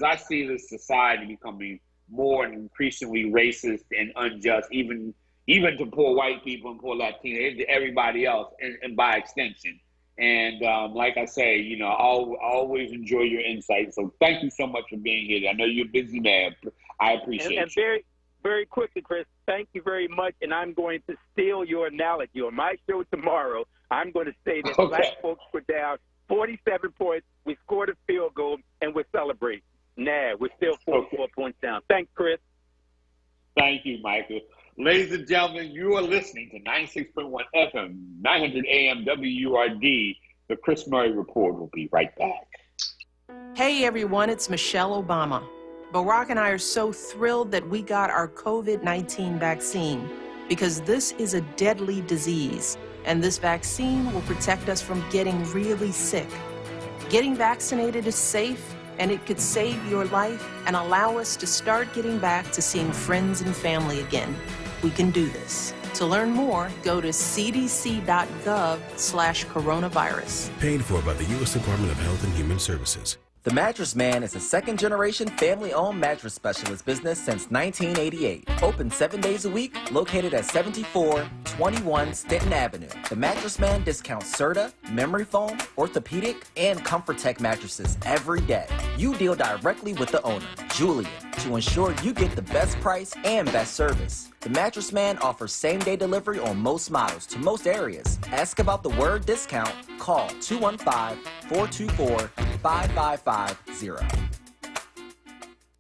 I see this society becoming more and increasingly racist and unjust, even to poor white people and poor Latinos, to everybody else, and by extension. And like I say, you know, I'll always enjoy your insight. So thank you so much for being here. I know you're a busy man. I appreciate
it. And very, very quickly, Chris, thank you very much. And I'm going to steal your analogy. On my show tomorrow, I'm going to say that black folks were down 47 points. We scored a field goal, and we're celebrating. Nah, we're still 44 points down. Thanks, Chris.
Thank you, Michael. Ladies and gentlemen, you are listening to 96.1 FM, 900 AM WURD. The Chris Murray Report will be right back.
Hey, everyone, it's Michelle Obama. Barack and I are so thrilled that we got our COVID-19 vaccine, because this is a deadly disease, and this vaccine will protect us from getting really sick. Getting vaccinated is safe, and it could save your life and allow us to start getting back to seeing friends and family again. We can do this. To learn more, go to cdc.gov/coronavirus.
Paid for by the U.S. Department of Health and Human Services.
The Mattress Man is a second-generation family-owned mattress specialist business since 1988. Open 7 days a week, located at 7421 Stenton Avenue. The Mattress Man discounts Serta, memory foam, orthopedic, and ComfortTech mattresses every day. You deal directly with the owner, Julian, to ensure you get the best price and best service. The Mattress Man offers same-day delivery on most models to most areas. Ask about the WURD discount. Call 215-424-5550.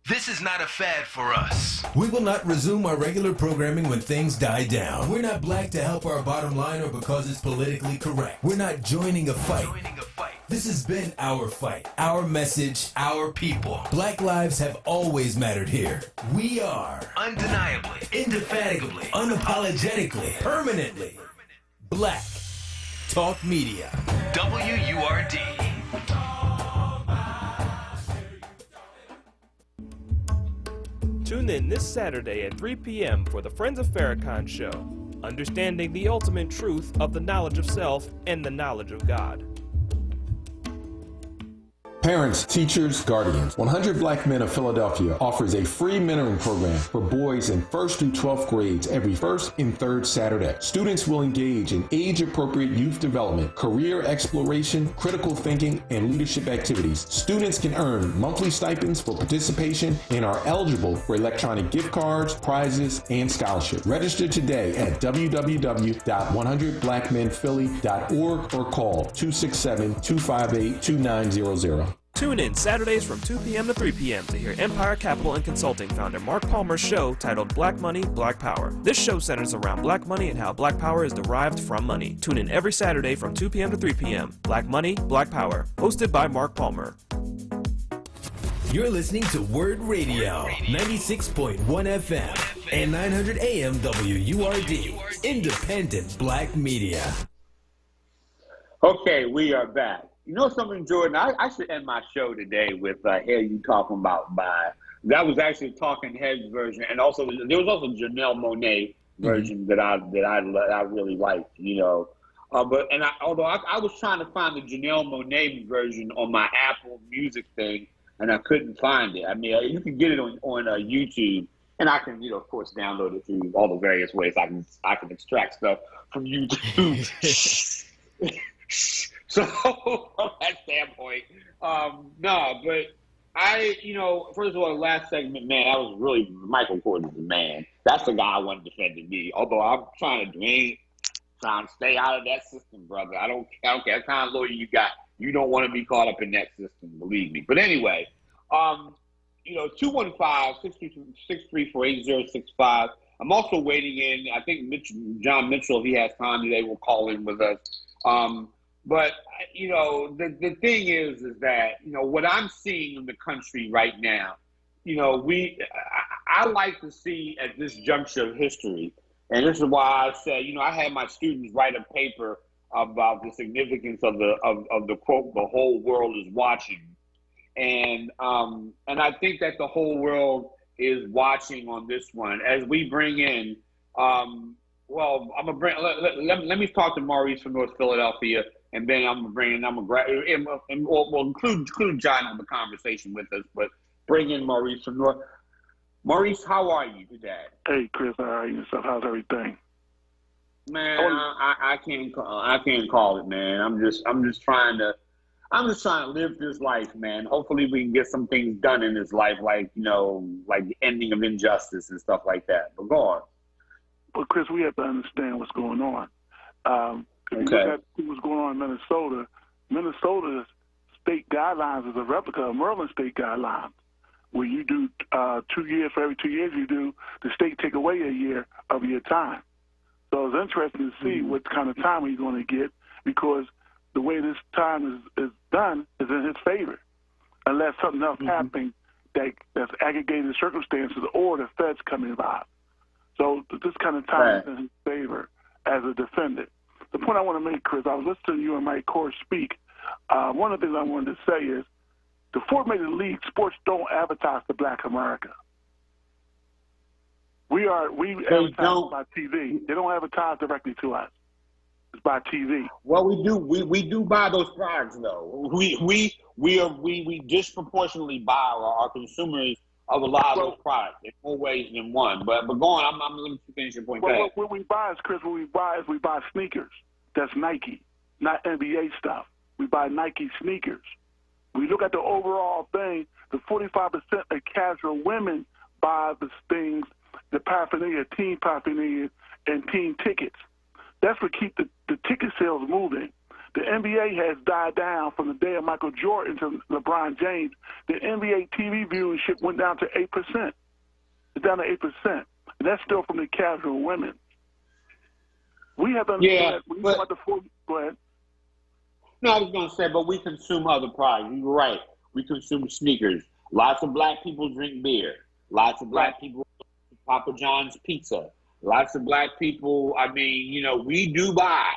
This is not a fad for us. We will not resume our regular programming when things die down. We're not black to help our bottom line or because it's politically correct. We're not joining a fight. This has been our fight, our message, our people. Black lives have always mattered here. We are undeniably, indefatigably, unapologetically, permanently Black Talk Media. WURD.
Tune in this Saturday at 3 p.m. for the Friends of Farrakhan show, understanding the ultimate truth of the knowledge of self and the knowledge of God.
Parents, teachers, guardians, 100 Black Men of Philadelphia offers a free mentoring program for boys in 1st through 12th grades every 1st and 3rd Saturday. Students will engage in age-appropriate youth development, career exploration, critical thinking, and leadership activities. Students can earn monthly stipends for participation and are eligible for electronic gift cards, prizes, and scholarship. Register today at www.100blackmenphilly.org or call 267-258-2900.
Tune in Saturdays from 2 p.m. to 3 p.m. to hear Empire Capital and Consulting founder Mark Palmer's show titled Black Money, Black Power. This show centers around black money and how black power is derived from money. Tune in every Saturday from 2 p.m. to 3 p.m. Black Money, Black Power. Hosted by Mark Palmer.
You're listening to WURD Radio, 96.1 FM and 900 AM WURD, independent black media.
Okay, we are back. You know something, Jordan? I should end my show today with "Hear You Talking About" by. That was actually Talking Heads version, and also there was also Janelle Monáe version that I really liked. You know, although I was trying to find the Janelle Monáe version on my Apple Music thing, and I couldn't find it. I mean, you can get it on YouTube, and I can, of course, download it through all the various ways I can extract stuff from YouTube. So from that standpoint, no, but first of all, the last segment, man, that was really Michael Gordon's the man. That's the guy I want to defend me. Although I'm trying to stay out of that system, brother. I don't care what kind of lawyer you got. You don't want to be caught up in that system, believe me. But anyway, 215-634-8065. I'm also waiting in. I think John Mitchell, if he has time today, will call in with us. But, the thing is that, what I'm seeing in the country right now, I like to see at this juncture of history, and this is why I said, I had my students write a paper about the significance of the quote, "the whole world is watching." And I think that the whole world is watching on this one as we bring in, let me talk to Maurice from North Philadelphia. And then we'll include John on the conversation with us, but bring in Maurice from North. Maurice, how are you today?
Hey, Chris, how are you? Yourself? How's everything?
Man, I can't call it, man. I'm just trying to live this life, man. Hopefully we can get some things done in this life, like the ending of injustice and stuff like that. But go on.
Well, Chris, we have to understand what's going on. If you look at what's going on in Minnesota, Minnesota's state guidelines is a replica of Maryland state guidelines, where you do 2 years, for every 2 years you do, the state take away a year of your time. So it's interesting to see what kind of time he's going to get, because the way this time is done is in his favor, unless something else happening that's aggregated circumstances or the feds coming by. So this kind of time is in his favor as a defendant. The point I want to make, Chris, I was listening to you and Mike Kors speak One of the things I wanted to say is the four major league sports don't advertise to Black America. We advertise by TV. They don't advertise directly to us. It's by TV.
Well, we do buy those products though. We disproportionately buy our consumers of a lot of those products in more ways than one. But go on. I'm let me finish your point.
Well, what we buy is, Chris, we buy sneakers. That's Nike, not NBA stuff. We buy Nike sneakers. We look at the overall thing. The 45% of casual women buy the things, the paraphernalia, team paraphernalia, and team tickets. That's what keep the ticket sales moving. The NBA has died down from the day of Michael Jordan to LeBron James. The NBA TV viewership went down to 8%. It's down to 8%. And that's still from the casual women. We have understood. Go ahead.
No, I was going to say, but we consume other products. You're right. We consume sneakers. Lots of Black people drink beer. Lots of Black people eat Papa John's pizza. Lots of Black people, I mean, we do buy.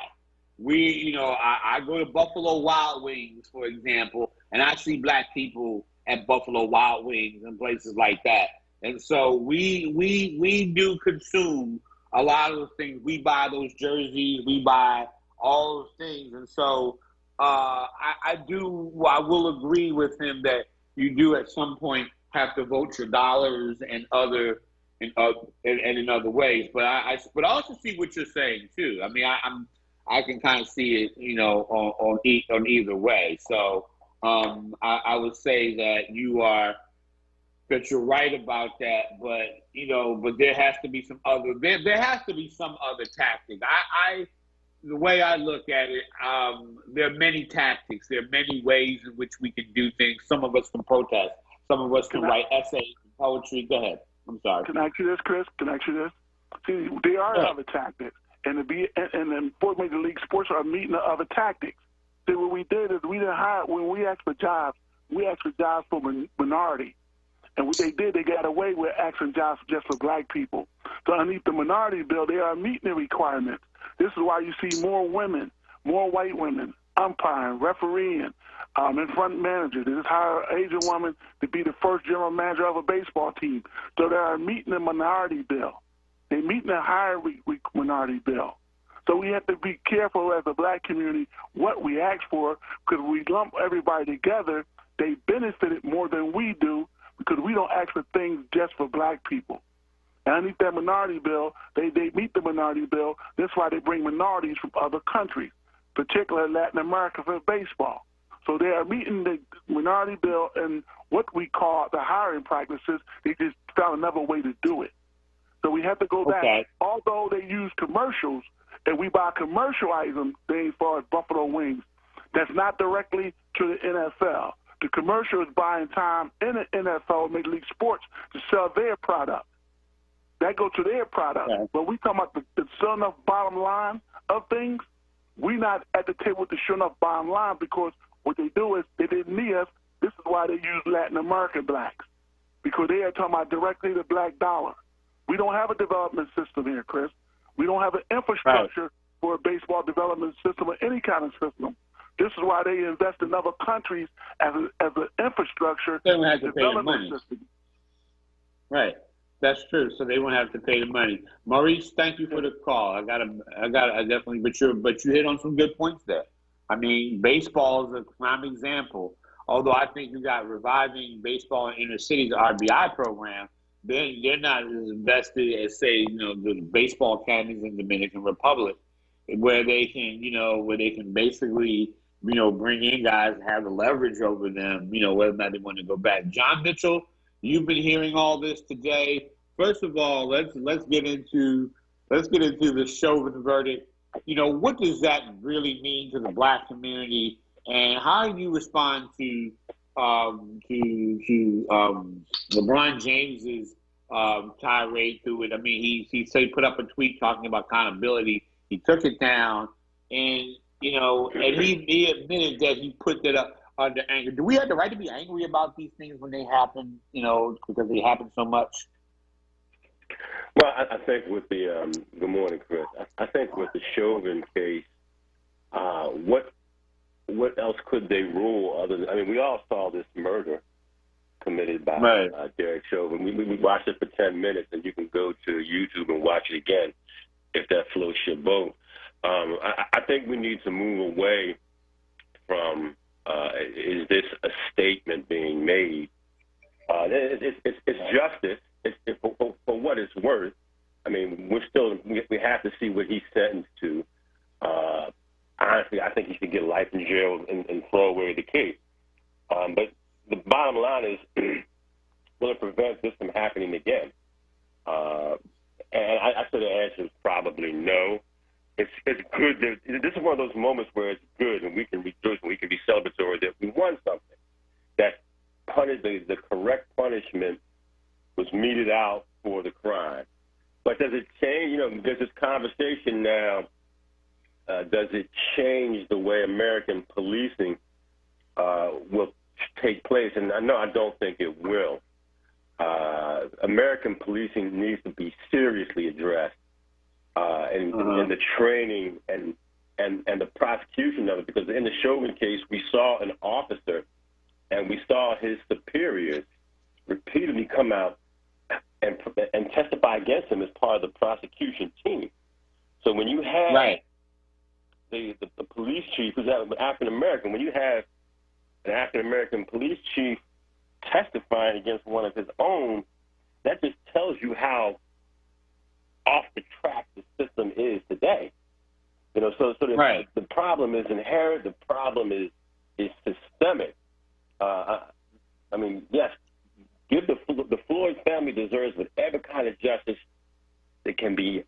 I go to Buffalo Wild Wings, for example, and I see Black people at Buffalo Wild Wings and places like that. And so we do consume a lot of those things. We buy those jerseys. We buy all those things. And so I will agree with him that you do at some point have to vote your dollars and in other ways. But I also see what you're saying too. I mean, I can kind of see it, on either way. So I would say that you're right about that. But there has to be some other tactic. The way I look at it, there are many tactics. There are many ways in which we can do things. Some of us can protest. Some of us can write essays and poetry. Go ahead. I'm sorry.
Can I ask you this, Chris? See, there are other tactics. And the four major league sports are meeting the other tactics. See, what we did is we didn't hire, when we asked for jobs, we asked for jobs for minority. And what they did, they got away with asking jobs just for Black people. So underneath the minority bill, they are meeting the requirements. This is why you see more women, more white women, umpiring, refereeing, in front manager. They just hire an Asian woman to be the first general manager of a baseball team. So they are meeting the minority bill. They meet in a higher minority bill. So we have to be careful as a Black community what we ask for, because we lump everybody together. They benefited more than we do because we don't ask for things just for Black people. And underneath that minority bill, they meet the minority bill. That's why they bring minorities from other countries, particularly Latin America, for baseball. So they are meeting the minority bill and what we call the hiring practices. They just found another way to do it. So we have to go back.
Okay.
Although they use commercials, and we buy commercial items, as far as Buffalo Wings, that's not directly to the NFL. The commercial is buying time in the NFL, Major League Sports, to sell their product. That goes to their product. Okay. But we talking about the sure enough bottom line of things. We're not at the table with the sure enough bottom line, because what they do is they didn't need us. This is why they use Latin American Blacks, because they are talking about directly the Black dollar. We don't have a development system here, Chris. We don't have an infrastructure for a baseball development system or any kind of system. This is why they invest in other countries as an infrastructure.
They don't have to pay the money.
System.
Right. That's true. So they won't have to pay the money. Maurice, thank you for the call. I definitely, but you hit on some good points there. I mean, baseball is a prime example. Although I think you got reviving baseball in inner cities, the RBI program. They're not as invested as, say, the baseball academies in the Dominican Republic, where they can basically, bring in guys and have the leverage over them, whether or not they want to go back. John Mitchell, you've been hearing all this today. First of all, let's get into the Chauvin verdict. What does that really mean to the Black community, and how do you respond to LeBron James's tirade through it? I mean, he said he put up a tweet talking about accountability. He took it down, and and he admitted that he put that up under anger. Do we have the right to be angry about these things when they happen? Because they happen so much.
Well, I think with the good morning, Chris. I think with the Chauvin case, what what else could they rule other than, I mean, we all saw this murder committed by Derek Chauvin. We watched it for 10 minutes, and you can go to YouTube and watch it again if that floats your boat. I think we need to move away from, is this a statement being made? It's justice. It's for what it's worth. I mean, we have to see what he's sentenced to. Honestly, I think he should get life in jail and throw away the case. But the bottom line is, will it prevent this from happening again? And I said the answer is probably no. It's good. This is one of those moments where it's good, and we can rejoice and we can be celebratory that we won something. That the correct punishment was meted out for the crime. But does it change? You know, there's this conversation now. Does it change the way American policing will take place? And I don't think it will. American policing needs to be seriously addressed, and the training and the prosecution of it. Because in the Chauvin case, we saw an officer and we saw his superiors repeatedly come out and testify against him as part of the prosecution team. So when you have the police chief who's African American, when you have an African American police chief testifying against one of his own, that just tells you how off the track the system is today. You know, so the problem is inherent. The problem is systemic. I mean, yes, give the Floyd family deserves whatever kind of justice that can be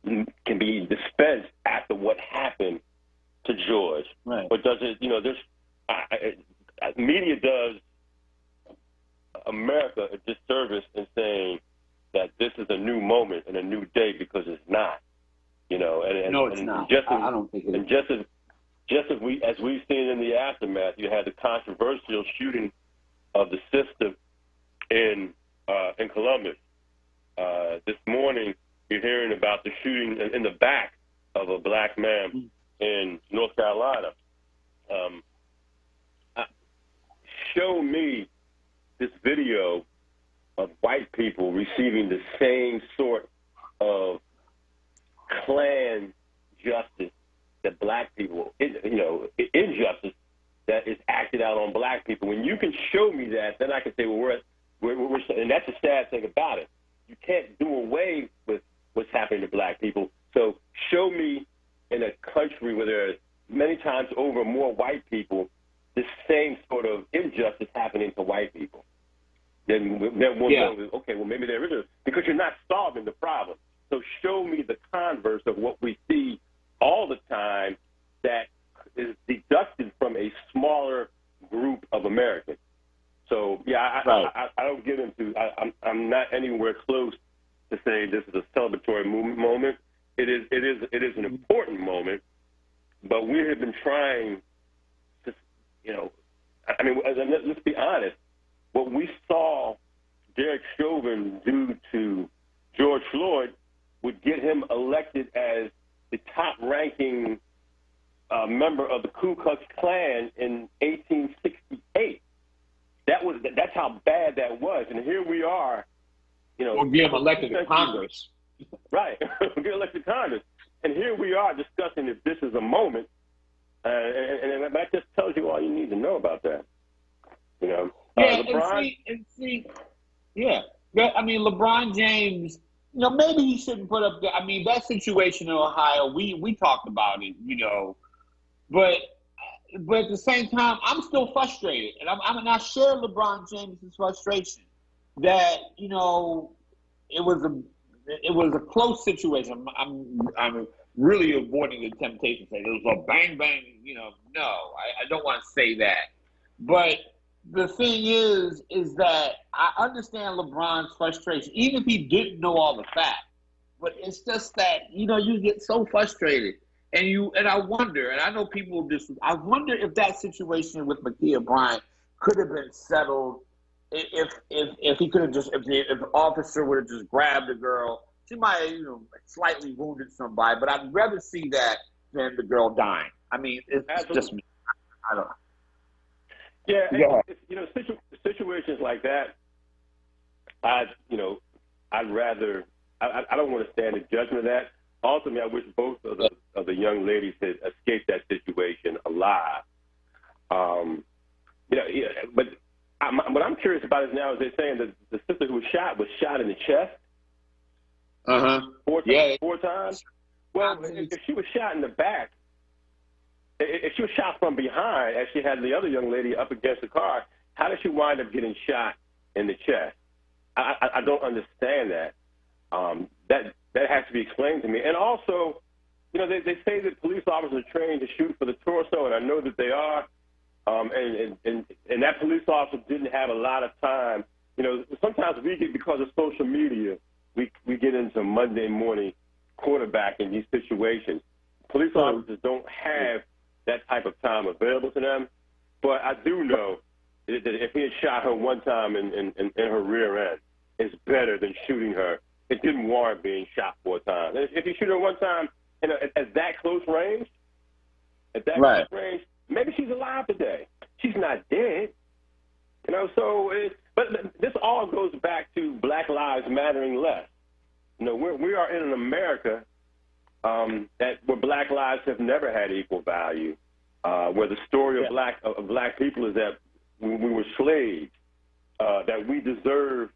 dispensed after what happened to George. Right. But does it? You know, media does America a disservice in saying that this is a new moment and a new day, because it's not. You know,
no, it's not. I don't think it is.
And just as we've seen in the aftermath, you had the controversial shooting of the sister in Columbus. This morning, you're hearing about the shooting in the back of a black man in North Carolina. Show me this video of white people receiving the same sort of Klan justice that black people, injustice that is acted out on black people. When you can show me that, then I can say, well, we're and that's the sad thing about it. You can't do away with what's happening to black people. So show me in a country where there's many times over more white people, the same sort of injustice happening to white people. Then we'll know, okay, well, maybe there is because you're not solving the problem. So show me the converse of what we see all the time that is deducted from a smaller group of Americans. So, I don't get into, I'm not anywhere close to saying this is a celebratory moment. It is an important moment, but we have been trying to, let's be honest. What we saw Derek Chauvin do to George Floyd would get him elected as the top-ranking member of the Ku Klux Klan in 1868. That's how bad that was, and here we are.
Or get him elected to Congress.
Right, get elected to Congress, and here we are discussing if this is a moment, and that just tells you all you need to know about that.
LeBron. LeBron James. Maybe he shouldn't put up. That situation in Ohio, we talked about it. But at the same time, I'm still frustrated, and I'm not share LeBron James' frustration that it was a close situation. I'm really avoiding the temptation to say it was a bang bang. No, I don't want to say that. But the thing is that I understand LeBron's frustration, even if he didn't know all the facts. But it's just that you get so frustrated. And I wonder, and I know people I wonder if that situation with Ma'Khia Bryant could have been settled if he could have if the officer would have just grabbed the girl. She might have, slightly wounded somebody, but I'd rather see that than the girl dying. It's just me. I don't.
Yeah,
Yeah.
Situations like that, I'd rather. I don't want to stand in judgment of that. Ultimately, I wish both of the young ladies had escaped that situation alive. But what I'm curious about is now is they're saying that the sister who was shot in the chest. Four times. Well, if she was shot in the back, if she was shot from behind, as she had the other young lady up against the car, how did she wind up getting shot in the chest? I don't understand that. That has to be explained to me. And also, they say that police officers are trained to shoot for the torso, and I know that they are. And that police officer didn't have a lot of time. Sometimes we get, because of social media, we get into Monday morning quarterbacking these situations. Police officers don't have that type of time available to them. But I do know that if he had shot her one time in her rear end, it's better than shooting her. It didn't warrant being shot 4 times. If you shoot her one time at that close range, close range, maybe she's alive today. She's not dead. But this all goes back to Black Lives Mattering less. We are in an America where Black lives have never had equal value, where the story of black people is that we were slaves, that we deserve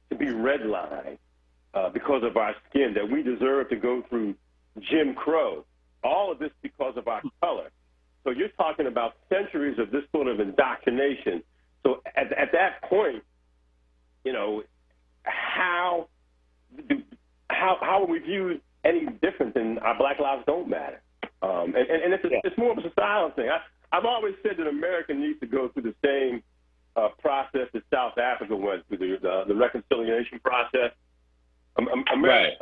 to be redlined because of our skin, that we deserve to go through Jim Crow. All of this because of our color. So you're talking about centuries of this sort of indoctrination. So at that point, how are we viewed any different than our Black lives don't matter? And it's more of a societal thing. I've always said that America needs to go through the same process that South Africa went through, the reconciliation process. America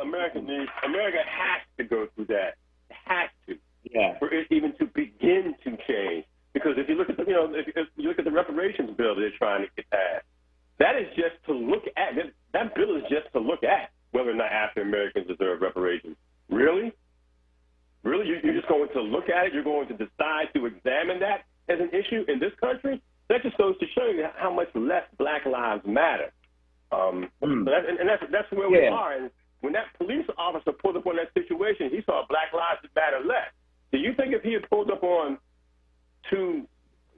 has to go through that. It has to. Yeah. For it even to begin to change. Because if you look at if you look at the reparations bill that they're trying to get passed, that is just to look at. That bill is just to look at whether or not African Americans deserve reparations. Really? Really? You're just going to look at it? You're going to decide to examine that as an issue in this country? That just goes to show you how much less Black lives matter. So that's where we are. And when that police officer pulled up on that situation, he saw Black lives matter less. Do you think if he had pulled up on 2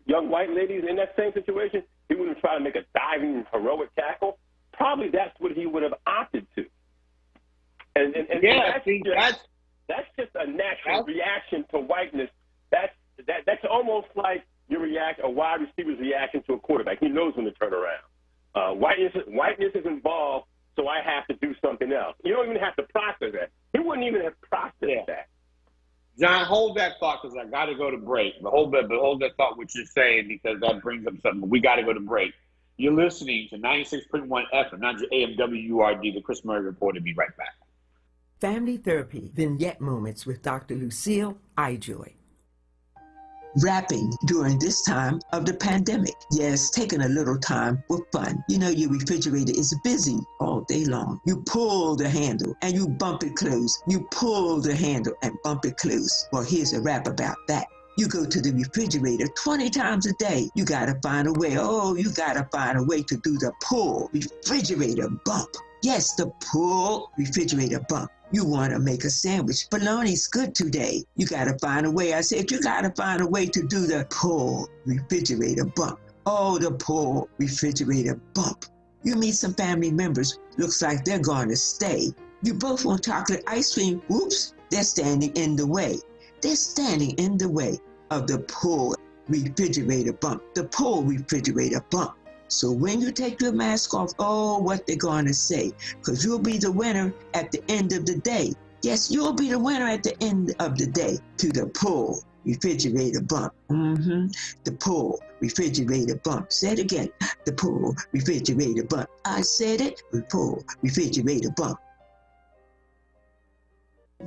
young white ladies in that same situation, he wouldn't try to make a diving, heroic tackle? Probably that's what he would have opted to. And that's just a natural reaction to whiteness. That's almost like a wide receiver's reaction to a quarterback. He knows when to turn around. Whiteness is involved, so I have to do something else. You don't even have to process that. He wouldn't even have processed that.
John, hold that thought because I got to go to break. But hold that thought, what you're saying, because that brings up something. We got to go to break. You're listening to 96.1 FM, not your AM WURD, the Chris Murray Report. Be right back.
Family Therapy Vignette Moments with Dr. Lucille Ijoy.
Rapping during this time of the pandemic. Yes, taking a little time for fun. Your refrigerator is busy all day long. You pull the handle and you bump it closed. You pull the handle and bump it closed. Well, here's a rap about that. You go to the refrigerator 20 times a day. You gotta find a way. You gotta find a way to do the pull refrigerator bump. Yes, the pull refrigerator bump. You want to make a sandwich. Bologna's good today. You got to find a way. I said, you got to find a way to do the pull refrigerator bump. The pull refrigerator bump. You meet some family members. Looks like they're going to stay. You both want chocolate ice cream. Whoops, they're standing in the way. They're standing in the way of the pull refrigerator bump. The pull refrigerator bump. So when you take your mask off, what they're going to say, because you'll be the winner at the end of the day. Yes, you'll be the winner at the end of the day to the pull refrigerator bump. The pull refrigerator bump. Say it again. The pull refrigerator bump. I said it. The pull refrigerator bump.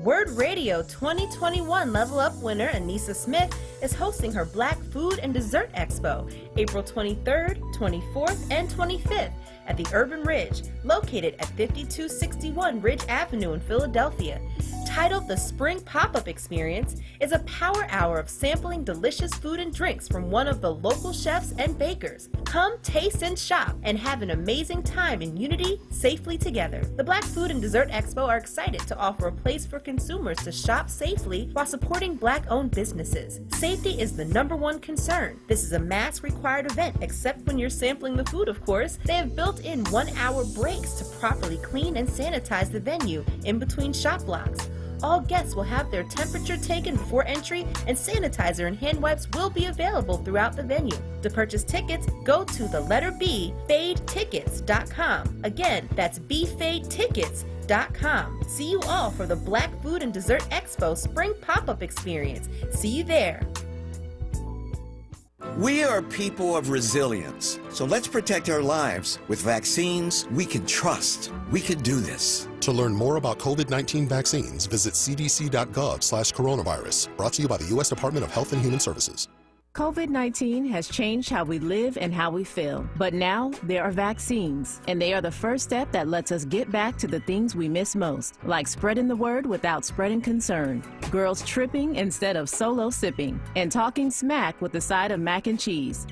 WURD Radio 2021 Level Up winner Anissa Smith is hosting her Black Food and Dessert Expo April 23rd, 24th, and 25th at the Urban Ridge, located at 5261 Ridge Avenue in Philadelphia. Titled The Spring Pop-Up Experience, is a power hour of sampling delicious food and drinks from one of the local chefs and bakers. Come taste and shop and have an amazing time in unity, safely together. The Black Food and Dessert Expo are excited to offer a place for consumers to shop safely while supporting Black-owned businesses. Safety is the #1 concern. This is a mask-required event, except when you're sampling the food, of course. They have built in 1-hour breaks to properly clean and sanitize the venue in between shop blocks. All guests will have their temperature taken before entry, and sanitizer and hand wipes will be available throughout the venue. To purchase tickets, go to the letter B, fadetickets.com. Again, that's bfadetickets.com. See you all for the Black Food and Dessert Expo Spring Pop-Up Experience. See you there.
We are people of resilience, so let's protect our lives with vaccines we can trust. We can do this.
To learn more about COVID-19 vaccines, visit cdc.gov/coronavirus. Brought to you by the U.S. Department of Health and Human Services.
COVID-19 has changed how we live and how we feel. But now there are vaccines, and they are the first step that lets us get back to the things we miss most, like spreading the word without spreading concern, girls tripping instead of solo sipping, and talking smack with the side of mac and cheese.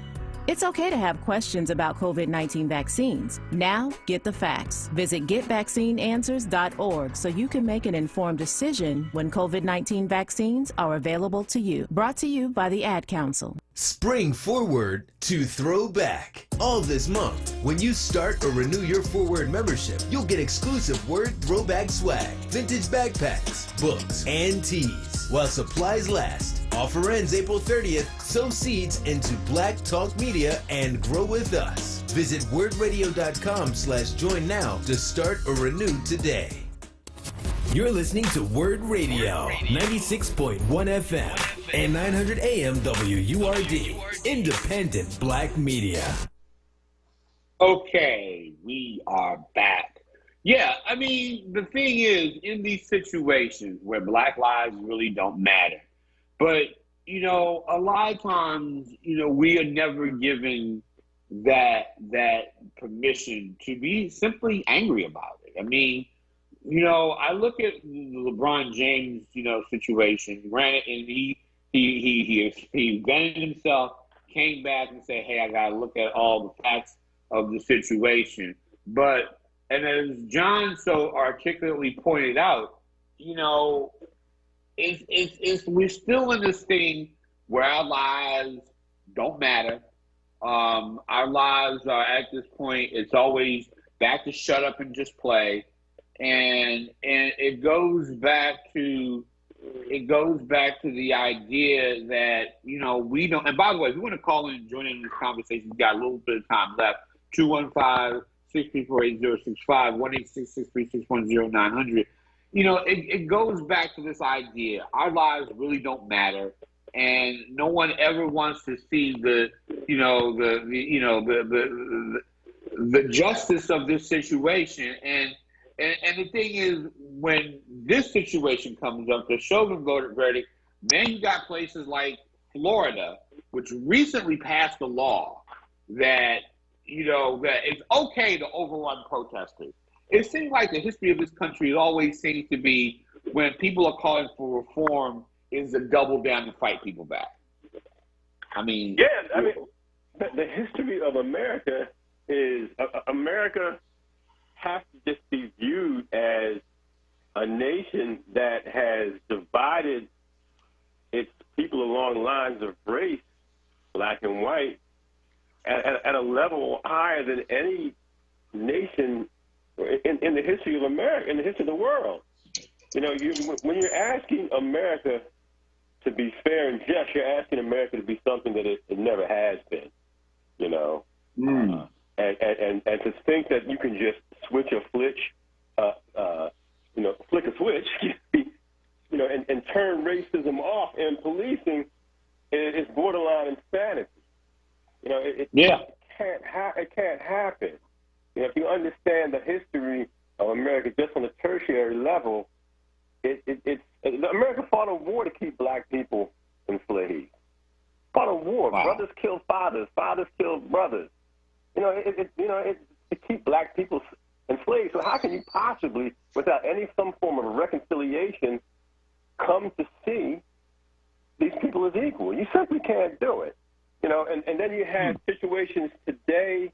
It's okay to have questions about COVID-19 vaccines. Now, get the facts. Visit getvaccineanswers.org so you can make an informed decision when COVID-19 vaccines are available to you. Brought to you by the Ad Council.
Spring forward to throwback. All this month, when you start or renew your WURD membership, you'll get exclusive WURD throwback swag, vintage backpacks, books, and tees. While supplies last. Offer ends April 30th. Sow seeds into Black Talk Media and grow with us. Visit wordradio.com/join now to start or renew today. You're listening to WURD Radio, 96.1 FM and 900 AM WURD, independent Black media.
Okay, we are back. Yeah, I mean, the thing is, in these situations where Black lives really don't matter, but, you know, a lot of times, you know, we are never given that permission to be simply angry about it. I mean, you know, I look at the LeBron James, you know, situation. Granted, and he vented himself, came back and said, "Hey, I got to look at all the facts of the situation." But, and as John so articulately pointed out, you know, we're still in this thing where our lives don't matter. Our lives are at this point, it's always back to shut up and just play. And it goes back to the idea that, you know, we don't, and by the way, if you want to call in and join in this conversation, we've got a little bit of time left. 215-634-8065, 1-866-361-0900. You know, it goes back to this idea. Our lives really don't matter, and no one ever wants to see the justice of this situation. And the thing is, when this situation comes up, the Chauvin verdict, then you got places like Florida, which recently passed a law that, you know, that it's okay to overrun protesters. It seems like the history of this country always seems to be, when people are calling for reform, is to double down and fight people back. I mean,
yeah, I mean, the history of America is America has to just be viewed as a nation that has divided its people along lines of race, black and white, at a level higher than any nation in the history of America, in the history of the world. You know, when you're asking America to be fair and just, you're asking America to be something that it never has been. You know, and to think that you can just switch a flick a switch, you know, and turn racism off in policing is borderline insanity. You know, it can't happen. You know, if you understand the history of America just on a tertiary level, America fought a war to keep black people enslaved. Fought a war. Wow. Brothers killed fathers. Fathers killed brothers. You know, to keep black people enslaved. So how can you possibly, without some form of reconciliation come to see these people as equal. You simply can't do it. You know, and then you have situations today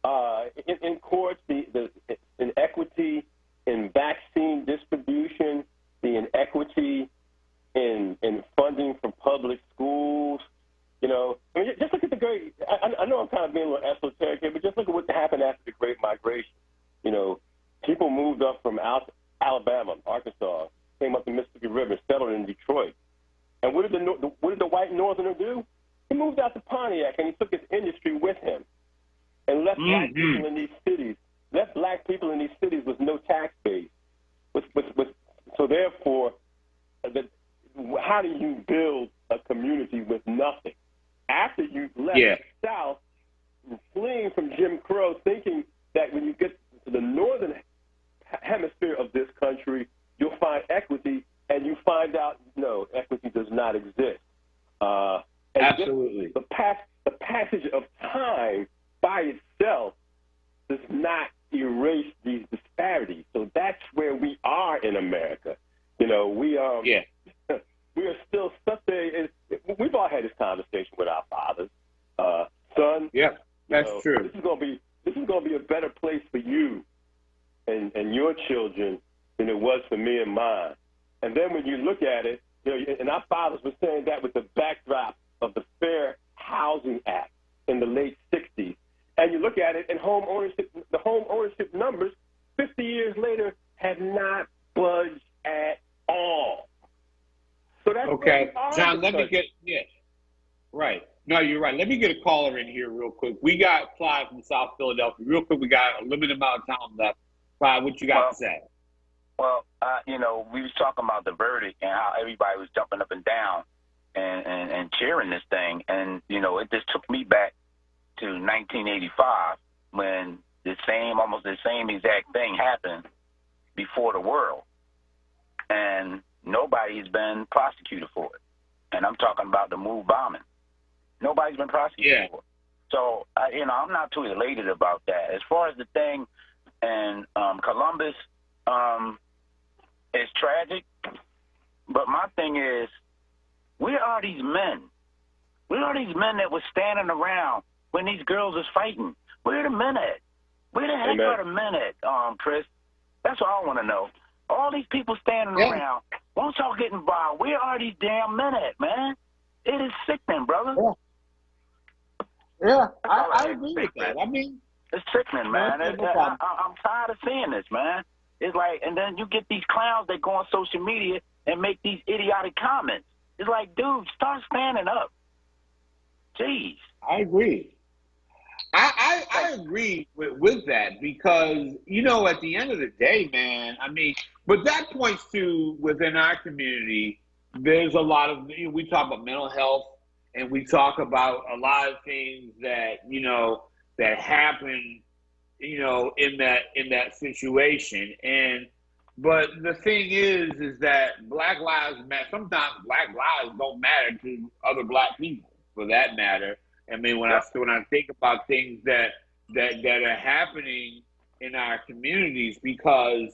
in courts, the inequity in vaccine distribution, the inequity in funding for public schools. You know, I mean, just look at the great. I know I'm kind of being a little esoteric here, but just look at what happened after the Great Migration. You know, people moved up from Alabama, Arkansas, came up the Mississippi River, settled in Detroit. And what did the white Northerner do? He moved out to Pontiac and he took his industry with him, and left black people in these cities. Left black people in these cities with no tax base. So therefore, how do you build a community with nothing? After you've left the South, fleeing from Jim Crow, thinking that when you get to the northern hemisphere of this country, you'll find equity, and you find out, no, equity does not exist.
Absolutely.
The passage of time by itself does not erase these disparities. So that's where we are in America. You know, we are still we've all had this conversation with our fathers. Son,
that's true.
This is gonna be a better place for you and your children than it was for me and mine. And then when you look at it, you know, and our fathers were saying that with the backdrop of the Fair Housing Act in the late 60s. And you look at it, and the home ownership numbers 50 years later have not budged at all. So that's
okay, John. Let me get right. No, you're right. Let me get a caller in here real quick. We got Clyde from South Philadelphia. Real quick, we got a limited amount of time left. Clyde, what you got to say?
Well, you know, we was talking about the verdict and how everybody was jumping up and down and cheering this thing, and you know, it just took me back to 1985 when almost the same exact thing happened before the world, and nobody's been prosecuted for it. And I'm talking about the MOVE bombing. Nobody's been prosecuted for it. So, you know, I'm not too elated about that. As far as the thing in Columbus, it's tragic. But my thing is, where are these men? Where are these men that were standing around when these girls was fighting? Where are the men at? Where the heck are the men at, Chris? That's what I want to know. All these people standing around, once y'all get involved, where are these damn men at, man? It is sickening, brother.
Yeah, I agree with that. I mean,
it's sickening, man. I'm tired of seeing this, man. It's like, and then you get these clowns that go on social media and make these idiotic comments. It's like, dude, start standing up. Jeez.
I agree. I agree with that because, you know, at the end of the day, man, I mean, but that points to within our community, there's a lot of, you know, we talk about mental health and we talk about a lot of things that, you know, that happen, you know, in that situation. But the thing is that Black Lives Matter. Sometimes Black lives don't matter to other Black people, for that matter. I mean, when I think about things that are happening in our communities, because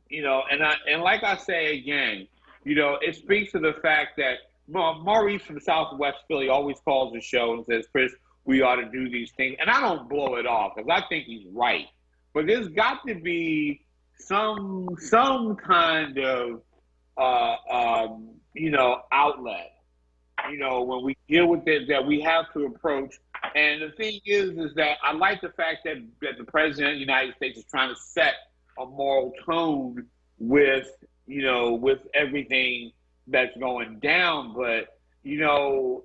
you know, and like I say again, you know, it speaks to the fact that Maurice from Southwest Philly always calls the show and says, "Chris, we ought to do these things," and I don't blow it off because I think he's right. But there's got to be some kind of you know, outlet, you know, when we deal with it, that we have to approach. And the thing is that I like the fact that the President of the United States is trying to set a moral tone with, you know, with everything that's going down. But, you know,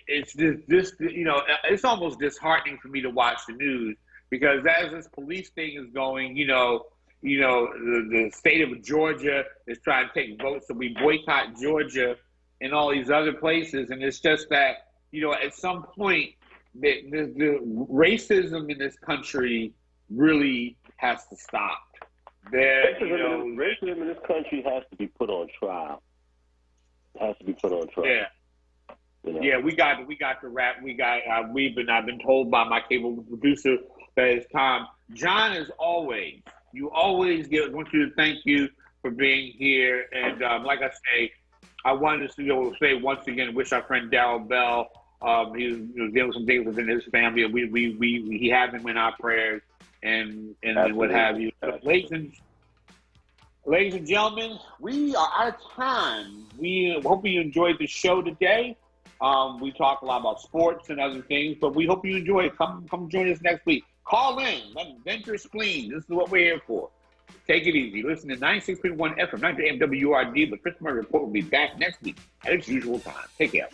it's this, you know, it's almost disheartening for me to watch the news, because as this police thing is going, you know, the state of Georgia is trying to take votes, so we boycott Georgia and all these other places. And it's just that, you know, at some point, the racism in this country really has to stop.
Racism in this country has to be put on trial. It has to be put on trial.
Yeah. You know? Yeah, we got the rap. I've been told by my cable producer that it's time. John, as always, you always want you to thank you for being here. And like I say, I wanted to say once again, wish our friend Darrell Bell. He was dealing with some things within his family. We have him in our prayers and what have you. Ladies and gentlemen, we are out of time. We hope you enjoyed the show today. We talk a lot about sports and other things, but we hope you enjoy it. Come join us next week. Call in. Vent your spleen. This is what we're here for. Take it easy. Listen to 96.1 FM, 9 AM WURD. The Chris Murray Report will be back next week at its usual time. Take care.